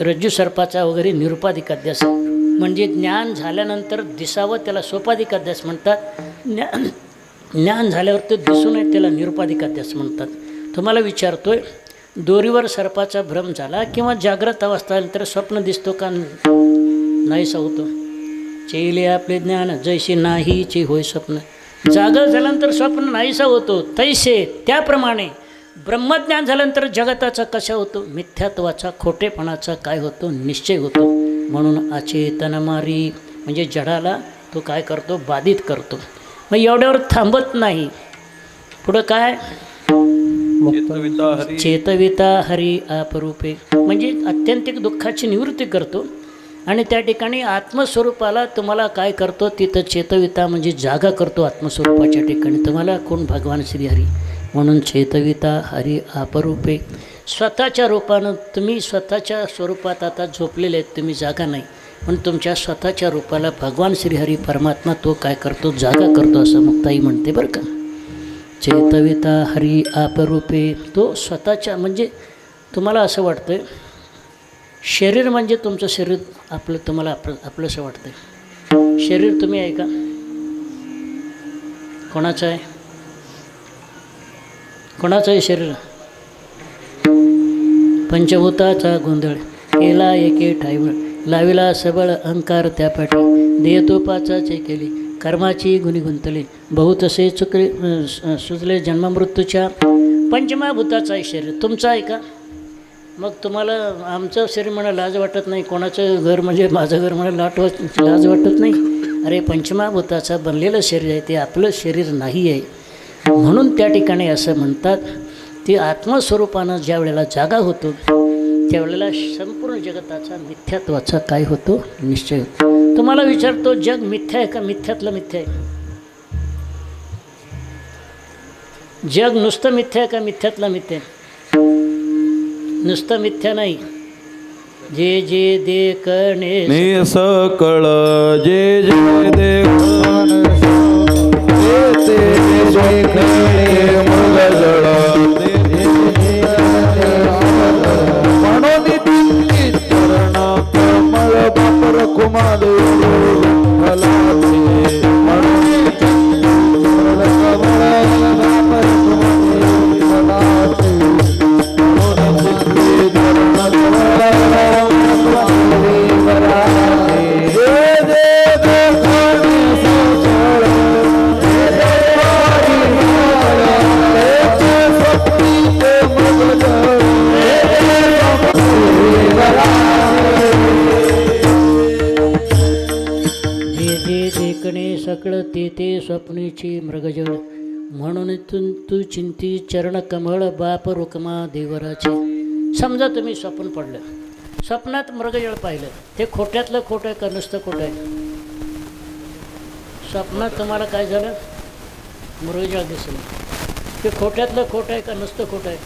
रज्जू सर्पाचा वगैरे निरुपाधिक अध्यास आहे. म्हणजे ज्ञान झाल्यानंतर दिसावं त्याला सोपाधिक अध्यास म्हणतात. ज्ञान झाल्यावर ते दिसून येत त्याला निरुपाधिक अध्यास म्हणतात. तुम्हाला विचारतोय, दोरीवर सर्पाचा भ्रम झाला किंवा जाग्रत अवस्था आल्यानंतर स्वप्न दिसतो का? नाहीसा होतो. चेले आपले ज्ञान जैसे नाहीचे होय स्वप्न. जागा झाल्यानंतर स्वप्न नाहीसा होतो, तैसे त्याप्रमाणे ब्रह्मज्ञान झाल्यानंतर जगताचा कशा होतो? मिथ्यात्वाचा, खोटेपणाचा काय होतो? निश्चय होतो. म्हणून अचेतन मारी म्हणजे जडाला तो काय करतो? बाधित करतो. मग एवढ्यावर थांबत नाही. पुढं काय? चेतविता हरी अपरूपे म्हणजे अत्यंतिक दुःखाची निवृत्ती करतो. आणि त्या ठिकाणी आत्मस्वरूपाला तुम्हाला काय करतो? तिथं चेतविता म्हणजे जागा करतो आत्मस्वरूपाच्या ठिकाणी. तुम्हाला कोण? भगवान श्रीहरी. म्हणून चेतविता हरी अपरूपे. स्वतःच्या रूपानं तुम्ही स्वतःच्या स्वरूपात आता झोपलेले आहेत, तुम्ही जागा नाही. पण तुमच्या स्वतःच्या रूपाला भगवान श्रीहरी परमात्मा तो काय करतो? जागा करतो, असं मुक्ताई म्हणते बरं का. चेतविता हरी अपरूपे. तो स्वतःच्या म्हणजे तुम्हाला असं वाटतं शरीर म्हणजे तुमचं शरीर आपलं, तुम्हाला आपलंसं वाटतं. शरीर तुम्ही आहे का? कोणाचं आहे? कोणाचं आहे शरीर? पंचभूताचा गोंधळ केला एके ठाईवर, लाविला सबळ अहंकार त्या पाठी, देहतोपाचाचे केले कर्माची गुणी गुंतले, बहुतसे चुकले सुचले जन्ममृत्यूच्या. पंचमहाभूताचं आहे शरीर. तुमचं आहे का? मग तुम्हाला आमचं शरीर म्हणा लाज वाटत नाही, कोणाचं घर म्हणजे माझं घर म्हणा लाज वाटत नाही. अरे पंचमहाभूताचं बनलेलं शरीर आहे, ते आपलं शरीर नाही आहे. म्हणून त्या ठिकाणी असं म्हणतात, ती आत्मस्वरूपानं ज्या वेळेला जागा होतो त्यावेळेला संपूर्ण जगताचा मिथ्यात्वाचा काय होतो? निश्चय होतो. तुम्हाला विचारतो, जग मिथ्या आहे का? मिथ्यातलं मिथ्या आहे. जग नुसतं मिथ्या आहे का? मिथ्यातलं मिथ्या आहे. नुसतं मिथ्या नाही. जे जे देखणे सकळ जे जे देखणे ते ते देखणे मृगजळ रुक्मा देवी विठ्ठलाचे म्हणून कमळ बाप रुक्मा देवी विठ्ठलाचे म्हणून चित्ती चरण कमळ रुक्मा देवी वराचे सकळ ते ते स्वप्नीची मृगजळ म्हणून तू चिंती चरणकमळ बाप रुक्मा देवराचे. समजा तुम्ही स्वप्न पडलं, स्वप्नात मृगजळ पाहिलं, ते खोट्यातलं खोटं आहे का नुसतं खोटं आहे? स्वप्नात तुम्हाला काय झालं? मृगजळ दिसलं, ते खोट्यातलं खोटं आहे का नुसतं खोटं आहे?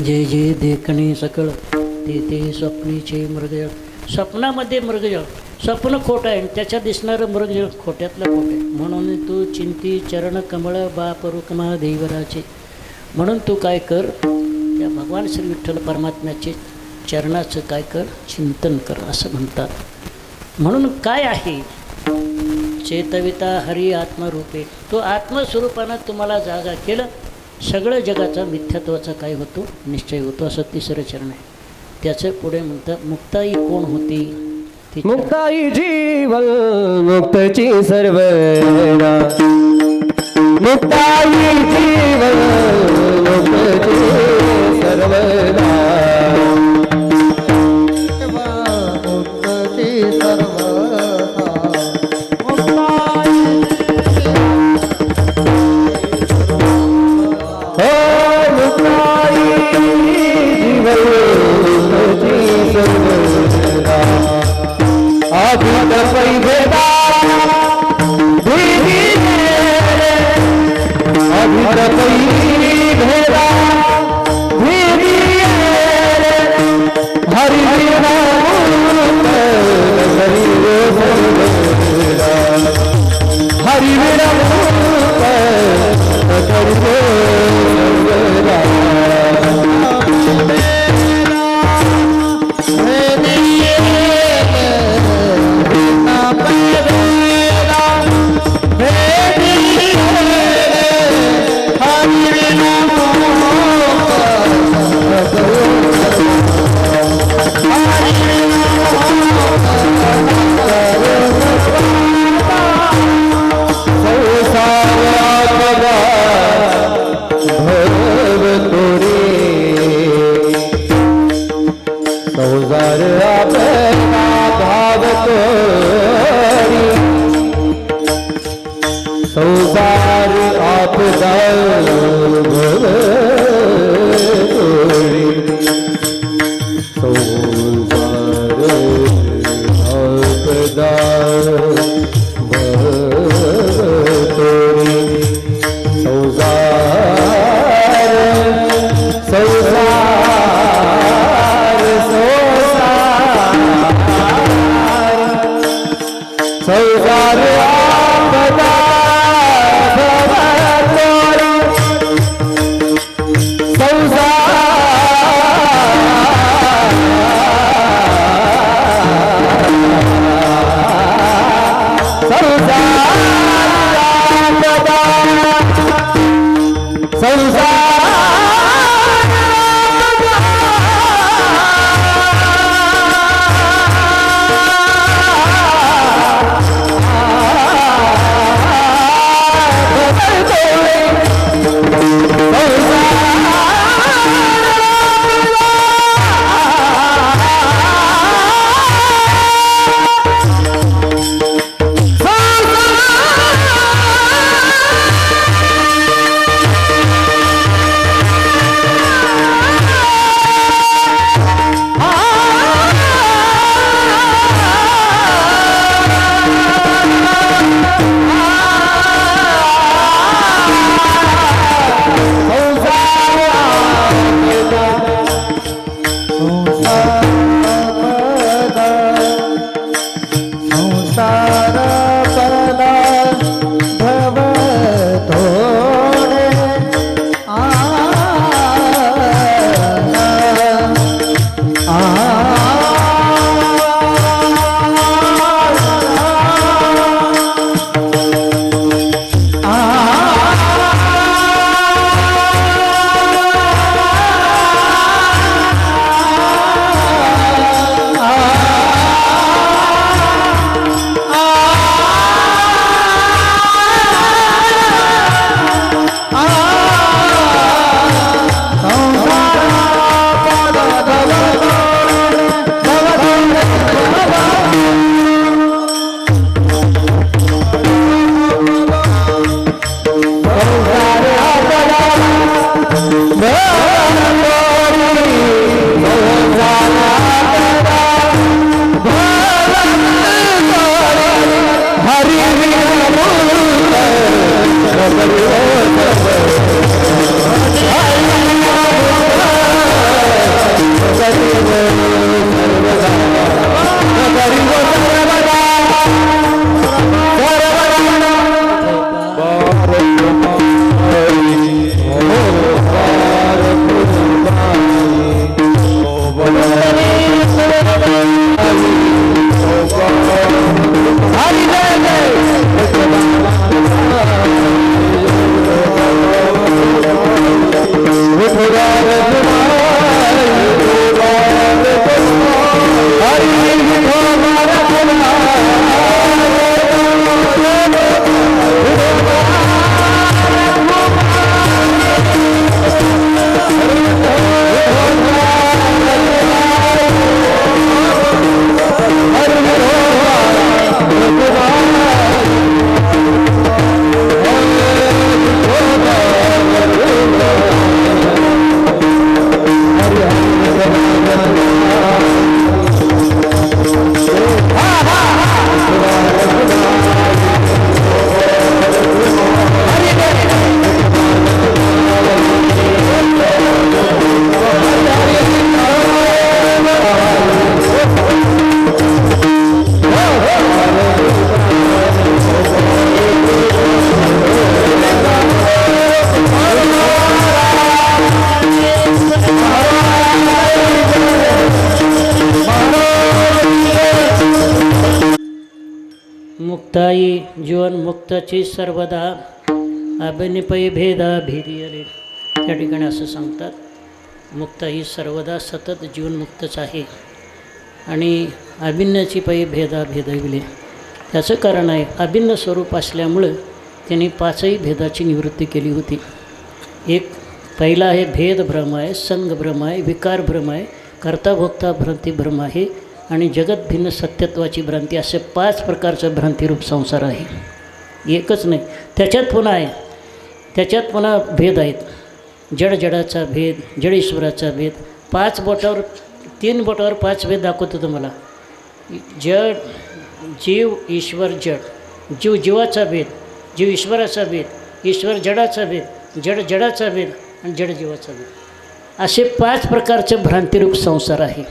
जे जे देखणे सकळ ते ते स्वप्नीचे मृगजळ. स्वप्नामध्ये मृगजळ, स्वप्न खोटं आहे, त्याच्यात दिसणारं मृगजळ खोट्यातलं खोटं आहे. म्हणून तू चिंती चरण कमळ बाप रुक्मा देवराचे. म्हणून तू काय कर, त्या भगवान श्री विठ्ठल परमात्म्याचे चरणाचं काय कर, चिंतन कर असं म्हणतात. म्हणून काय आहे? चेतविता हरी आत्मरूपे. तो आत्मस्वरूपानं तुम्हाला जागा केलं, सगळं जगाचा मिथ्यात्वाचा काय होतो, निश्चय होतो. असं तिसरं चरण आहे. त्याचं पुढे म्हणतात मुक्ताई कोण होती? मुक्ताई जीवन मुक्तची सर्वदा. मुक्ताई जीवन मुक्तची सर्वदा. मुक्तची सर्वदा. मुक्ताई जीवन सर्वदा. अभित पैभेदा अभित पैभेदा हरि संसार आपदा मुक्ताई जीवन मुक्ताची सर्वदा अभिनिपय भेदा भेदियले. त्या ठिकाणी असं सांगतात मुक्ता ही सर्वदा सतत जीवनमुक्तच आहे आणि अभिन्नाची पै भेदा भेदविले. त्याचं कारण आहे अभिन्न स्वरूप असल्यामुळं त्यांनी पाचही भेदाची निवृत्ती केली होती. एक पहिला आहे भेद भ्रम आहे, संग भ्रम आहे, विकार भ्रम आहे, कर्ता भोक्ता भ्रांती भ्रम आहे आणि जगत भिन्न सत्यत्वाची भ्रांती. असे 5 प्रकारचं भ्रांतिरूप संसार आहे. एकच नाही, त्याच्यात पुन्हा आहे, त्याच्यात पुन्हा भेद आहेत. जड जडाचा भेद, जड ईश्वराचा भेद. 5 बोटावर 3 बोटावर 5 भेद दाखवतो तुम्हाला. जड जीव ईश्वर जड, जीव जीवाचा भेद, जीव ईश्वराचा भेद, ईश्वर जडाचा भेद, जड जडाचा भेद आणि जड जीवाचा भेद. असे 5 प्रकारचं भ्रांतिरूप संसार आहे.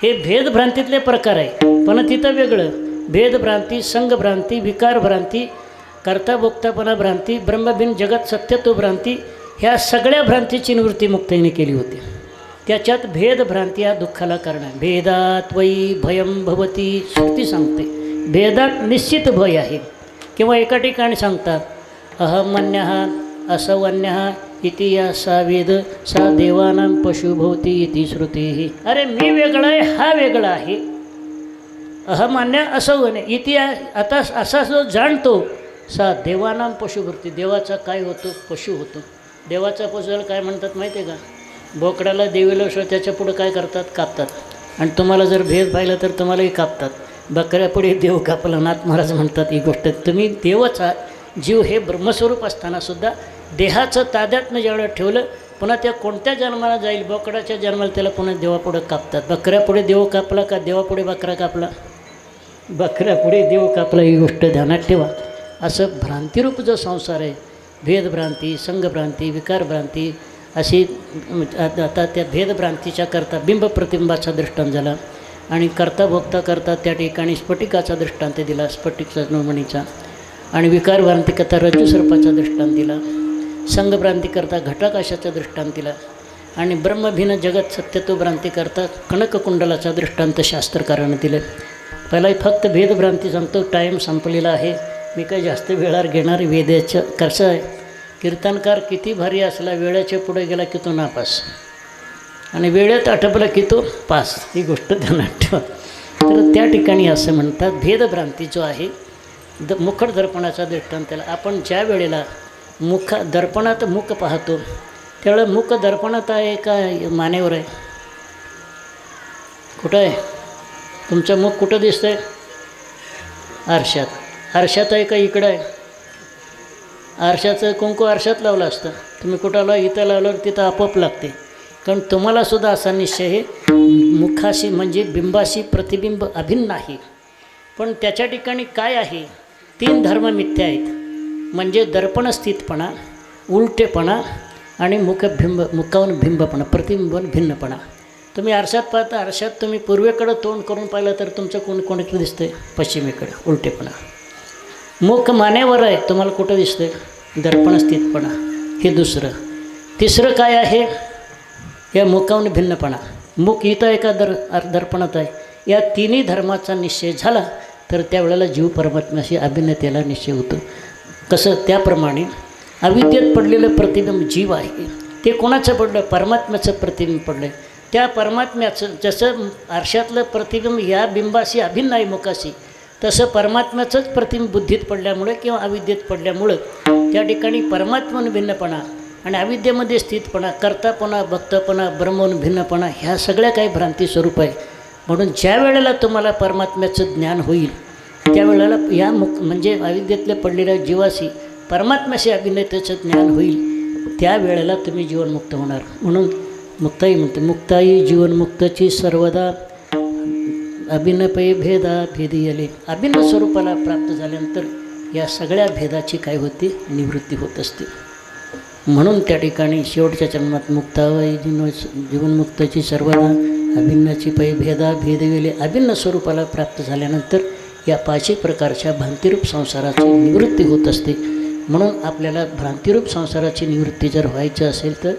हे भेदभ्रांतीतले प्रकार आहे. पण तिथं वेगळं भेदभ्रांती, संघभ्रांती, विकार भ्रांती, कर्ता भोक्तापणा भ्रांती, ब्रह्मभिन्न जगत सत्यत्व भ्रांती, ह्या सगळ्या भ्रांतीची निवृत्ती मुक्ताईने केली होती. त्याच्यात भेदभ्रांती हा दुःखाला कारण आहे. भेदात वै भयं भवती श्रुती सांगते. भेदात निश्चित भय आहे. किंवा एका ठिकाणी सांगतात अहमन्यः असवन्यः इति या सा वेद सा देवानां पशुभवती इति श्रुती. अरे मी वेगळा आहे, हा वेगळा आहे. अहमान्य असवन्य इति आता असा जो जाणतो सा देवानां पशुभवती. देवाचा काय होतो? पशु होतो. देवाचा पशुला काय म्हणतात माहिती आहे का? बोकडाला देवीला त्याच्या पुढं काय करतात? कापतात. आणि तुम्हाला जर भेद पाहिला तर तुम्हालाही कापतात. बकऱ्यापुढे देव कापला. नाथ महाराज म्हणतात ही गोष्ट. तुम्ही देवच आहात. जीव हे ब्रह्मस्वरूप असतानासुद्धा देहाचं ताद्यातनं जेवढं ठेवलं पुन्हा त्या कोणत्या जन्माला जाईल? बोकडाच्या जन्माला त्याला पुन्हा देवापुढं कापतात. बकऱ्यापुढे देव कापला का देवापुढे बकरा कापला? बकऱ्यापुढे देव कापला. ही गोष्ट ध्यानात ठेवा. असं भ्रांतिरूप जो संसार आहे, भेदभ्रांती, संघभ्रांती, विकारभ्रांती अशी. आता त्या भेदभ्रांतीच्या करता बिंब प्रतिबिंबाचा दृष्टांत झाला आणि करता भोगता करता त्या ठिकाणी स्फटिकाचा दृष्टांत दिला, स्फटिकचा मणीचा. आणि विकारभ्रांती करता रज्जू सर्पाचा दृष्टांत दिला. संघभ्रांती करता घटाकाशाचा दृष्टांत दिला. आणि ब्रह्मभिन्न जगत सत्यत्व भ्रांती करता कणककुंडलाचा दृष्टांत शास्त्रकारानं दिलं. पहिला फक्त भेदभ्रांती सांगतो. टाईम संपलेला आहे. मी काही जास्त वेळावर घेणार. वेदाचं कसं आहे, कीर्तनकार किती भारी असला वेळेच्या पुढे गेला की तो नापास आणि वेळेत आटपला की तो पास. ही गोष्ट ध्यानात ठेवा. तर त्या ठिकाणी असं म्हणतात भेदभ्रांती जो आहे मुखड दर्पणाचा दृष्टांत त्याला. आपण ज्या वेळेला दर्पणात मुख पाहतो त्यावेळेला मुख दर्पणात आहे का मानेवर आहे? कुठं आहे तुमचं मुख? कुठं दिसतं आहे? आरशात. आरशात आहे का इकडं आहे? आरशाचं कुंकू आरशात लावलं असतं. तुम्ही कुठं लावा? इथं लावल्यावर तिथं आपोआप लागते. कारण तुम्हालासुद्धा असा निश्चय हे मुखाशी म्हणजे बिंबाशी प्रतिबिंब अभिन्न आहे. पण त्याच्या ठिकाणी काय आहे? 3 धर्म मिथ्या आहेत. म्हणजे दर्पण स्थितपणा, उलटेपणा आणि मुखावून बिंबपणा, प्रतिबिंबन भिन्नपणा. तुम्ही आरशात पाहता, आरशात तुम्ही पूर्वेकडं तोंड करून पाहिलं तर तुमचं कोणीकडे दिसतंय? पश्चिमेकडे. उलटेपणा. मुख मानेवर आहे, तुम्हाला कुठं दिसतंय? दर्पण स्थितपणा. हे दुसरं. तिसरं काय आहे? या मुखावून भिन्नपणा. मुख इथं आहे का दर्पणात आहे? या 3ही धर्माचा निश्चय झाला तर त्यावेळेला जीव परमात्म्याशी अभिन्नतेला निश्चय होतो. कसं? त्याप्रमाणे अविद्येत पडलेलं प्रतिबिंब जीव आहे. ते कोणाचं पडलं? परमात्म्याचं प्रतिबिंब पडलं. त्या परमात्म्याचं जसं आरशातलं प्रतिबिंब या बिंबाशी अभिन्न आहे मुखाशी, तसं परमात्म्याचंच प्रतिबिंब बुद्धीत पडल्यामुळे किंवा अविद्येत पडल्यामुळं त्या ठिकाणी परमात्म्यानं भिन्नपणा आणि अविद्येमध्ये स्थितपणा, कर्तापणा, भक्तपणा, ब्रह्मन भिन्नपणा ह्या सगळ्या काही भ्रांती स्वरूप आहे. म्हणून ज्या वेळेला तुम्हाला परमात्म्याचं ज्ञान होईल त्यावेळेला या म्हणजे अविद्येतल्या पडलेल्या जीवाशी परमात्म्याशी अभिन्नतेचं ज्ञान होईल. त्यावेळेला तुम्ही जीवनमुक्त होणार. म्हणून मुक्ताई म्हणते मुक्ताई जीवनमुक्ताची सर्वदा अभिन्नपै भेदा भेदियले. अभिन्न स्वरूपाला प्राप्त झाल्यानंतर या सगळ्या भेदाची काय होते? निवृत्ती होत असते. म्हणून त्या ठिकाणी शेवटच्या जन्मात मुक्तावै जीवनमुक्ताची सर्वदा अभिन्नाची पै भेदा भेदविले. अभिन्न स्वरूपाला प्राप्त झाल्यानंतर या 5ही प्रकारच्या भ्रांतिरूप संसाराची निवृत्ती होत असते. म्हणून आपल्याला भ्रांतिरूप संसाराची निवृत्ती जर व्हायची असेल तर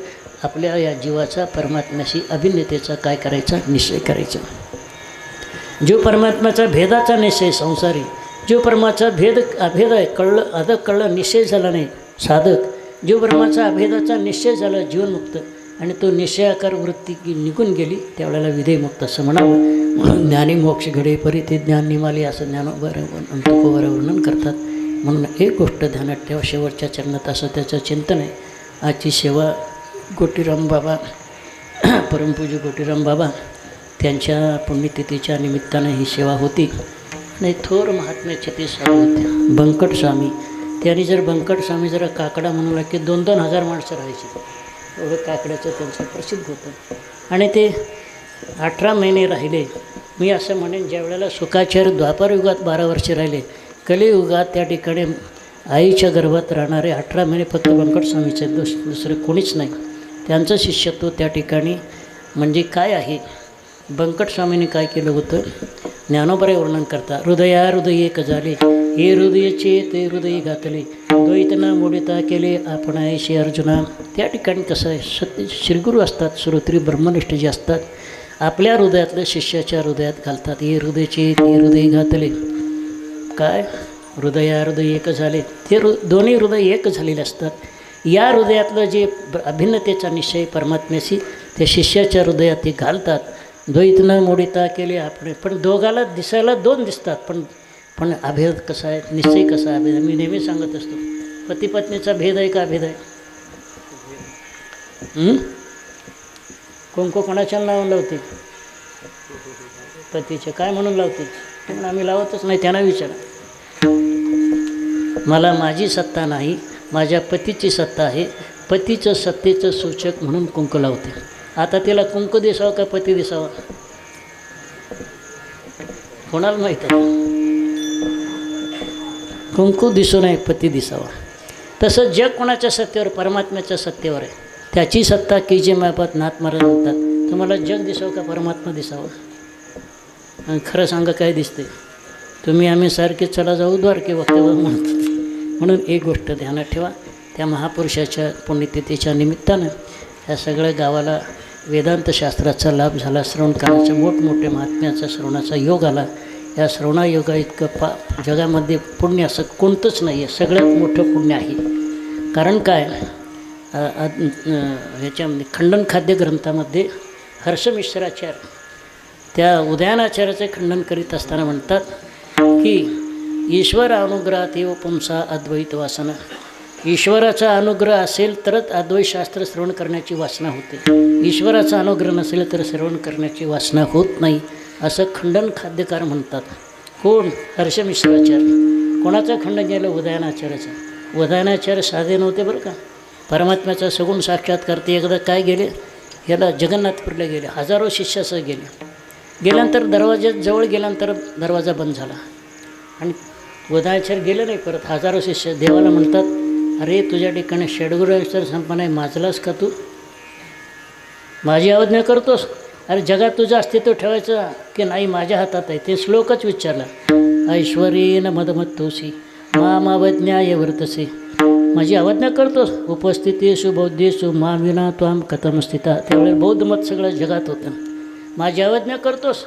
आपल्या या जीवाचा परमात्म्याशी अभिन्नतेचा काय करायचा? निश्चय करायचा. जीव परमात्म्याचा भेदाचा निश्चय संसारी जीव ब्रह्माचा अभेद आहे कळलं अदक कळलं निश्चय झाला नाही साधक जीव ब्रह्माचा अभेदाचा निश्चय झाला जीवनमुक्त आणि तो निश्चयाकार वृत्ती निघून गेली त्यावेळेला विधेयमुक्त असं म्हणावं म्हणून ज्ञानी मोक्ष घडे परी ते ज्ञान निमाले असं तुकोबरं वर्णन करतात. म्हणून एक गोष्ट ध्यानात ठेवा शेवटच्या चरणात असं त्याचं चिंतन आहे. आजची सेवा गोटीराम बाबा परमपूज्य गोटीराम बाबा त्यांच्या पुण्यतिथीच्या निमित्तानं ही सेवा होती आणि थोर महात्म्याचे ते साधू होते बंकट स्वामी. त्यांनी जर बंकट स्वामी जरा काकडा म्हणून की 2,000 माणसं राहायची एवढं काकड्याचं त्यांचं प्रसिद्ध होतं आणि ते 18 महिने राहिले. मी असं म्हणेन ज्या वेळेला सुखाचार्य द्वापारयुगात 12 वर्षे राहिले कलियुगात त्या ठिकाणी आईच्या गर्भात राहणारे 18 महिने फक्त बंकट स्वामीचे दुसरं कोणीच नाही. त्यांचं शिष्यत्व त्या ठिकाणी म्हणजे काय आहे बंकट स्वामींनी काय केलं होतं ज्ञानोबरे वर्णन करता हृदया हृदय एक झाले हे हृदयाचे ते हृदय घातले द्वैतना मोडिता केले आपण ऐशी अर्जुना. त्या ठिकाणी कसं आहे सत्य श्रीगुरू असतात श्रोत्री ब्रह्मनिष्ठ जे असतात आपल्या हृदयातलं शिष्याच्या हृदयात घालतात. हे हृदयाचे ते हृदय घातले काय हृदया हृदय एक झाले ते दोन्ही हृदय एक झालेले असतात. या हृदयातलं जे अभिन्नतेचा निश्चय परमात्म्याशी त्या शिष्याच्या हृदयात ते घालतात. द्वैत न मोडिता केले आपण पण दोघाला दिसायला 2 दिसतात पण अभेद कसा आहे निश्चय कसा आहे अभेद मी नेहमी सांगत असतो. पती पत्नीचा भेद आहे का अभेद आहे? कोणाच्या नाव लावते पतीचे काय म्हणून लावते पण आम्ही लावतच नाही. त्यांना विचारा मला माझी सत्ता नाही माझ्या पतीची सत्ता आहे पतीचं सत्तेचं सूचक म्हणून कुंकू लावते. आता तिला कुंकू दिसावं का पती दिसावा कोणाला माहीत आहे? कुंकू दिसू नये पती दिसावा. तसं जग कोणाच्या सत्तेवर परमात्म्याच्या सत्तेवर आहे. त्याची सत्ता की जे मापात नाथ महाराज म्हणतात तुम्हाला जग दिसावं का परमात्मा दिसावं? आणि खरं सांगा काय दिसते तुम्ही आम्ही सारखे चला जाऊ द्वारके वक्तव्य म्हणतो. म्हणून एक गोष्ट ध्यानात ठेवा त्या महापुरुषाच्या पुण्यतिथीच्या निमित्तानं या सगळ्या गावाला वेदांतशास्त्राचा लाभ झाला. श्रवणकाराच्या मोठमोठ्या महात्म्याचा श्रवणाचा योग आला. या श्रवणायोगा इतकं जगामध्ये पुण्य असं कोणतंच नाही आहे सगळ्यात मोठं पुण्य आहे. कारण काय ह्याच्यामध्ये खंडन खाद्य ग्रंथामध्ये हर्षमिश्राचार्य त्या उदयनाचार्याचे खंडन करीत असताना म्हणतात की ईश्वर अनुग्रहात एव पुंसा अद्वैत वासना. ईश्वराचा अनुग्रह असेल तरच अद्वैतशास्त्र श्रवण करण्याची वासना होते. ईश्वराचा अनुग्रह नसेल तर श्रवण करण्याची वासना होत नाही असं खंडन खाद्यकार म्हणतात. कोण? हर्षमिश्राचार्य. कोणाचं खंडन केलं? उदयनाचार्याचं. उदयनाचार्य साधे नव्हते बरं का. परमात्म्याचा सगुण साक्षात्कार ते एकदा काय गेले याला जगन्नाथपूरला गेले हजारो शिष्यासह गेल्यानंतर दरवाज्यात जवळ गेल्यानंतर दरवाजा बंद झाला आणि उदयनाचार्य गेले नाही परत. हजारो शिष्य देवाला म्हणतात अरे तुझ्या ठिकाणी षड्गुणाचार संपन्न आहे माजलास का तू? माझी आज्ञा करतोस? अरे जगात तुझं अस्तित्व ठेवायचं की नाही माझ्या हातात आहे. ते श्लोकच विचारला ऐश्वर्येन मदमत्तोसी मामावज्ञाय वर्तसे. माझी अवज्ञा करतोस उपस्थितीसु बौद्धेसु मा विना त्वाम कथम स्थिता. त्यावेळेस बौद्ध मत सगळं जगात होतं. माझी अवज्ञा करतोस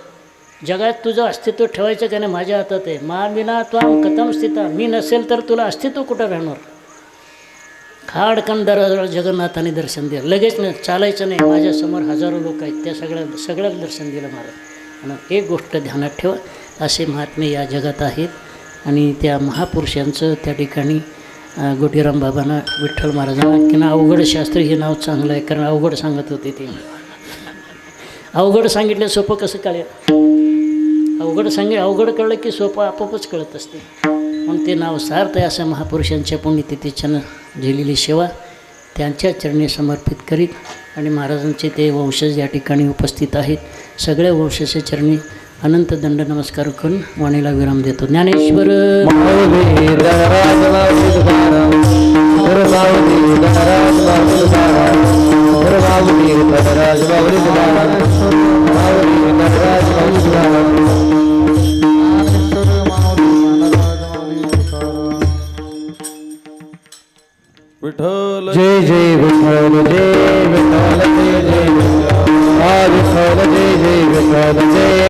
जगात तुझं अस्तित्व ठेवायचं का नाही माझ्या हातात आहे. मा विना त्वाम कथम स्थिता. मी नसेल तर तुला अस्तित्व कुठं राहणार? खाडकन जगन्नाथाने दर्शन दिलं लगेच नाही चालायचं नाही. माझ्यासमोर हजारो लोक आहेत त्या सगळ्याला दर्शन दिलं महाराज. आणि एक गोष्ट ध्यानात ठेवा असे महात्मे या जगात आहेत आणि त्या महापुरुषांचं त्या ठिकाणी गोटीराम बाबांना विठ्ठल महाराजांना की ना अवघड शास्त्री हे नाव चांगलं आहे कारण अवघड सांगत होते ते. अवघड सांगितलं सोपं कसं कळेल? अवघड कळलं की सोपं आपोआपच कळत असते. म्हणून ते नाव सार्थ आहे. असं महापुरुषांच्या पुण्यतिथीच्यानं झालेली सेवा त्यांच्या चरणी समर्पित करीत आणि महाराजांचे ते वंशज या ठिकाणी उपस्थित आहेत सगळ्या वंशाच्या चरणी अनंत दंड नमस्कार करून वाणीला विराम देतो. ज्ञानेश्वर विठ्ठल जय जय विठ्ठल जय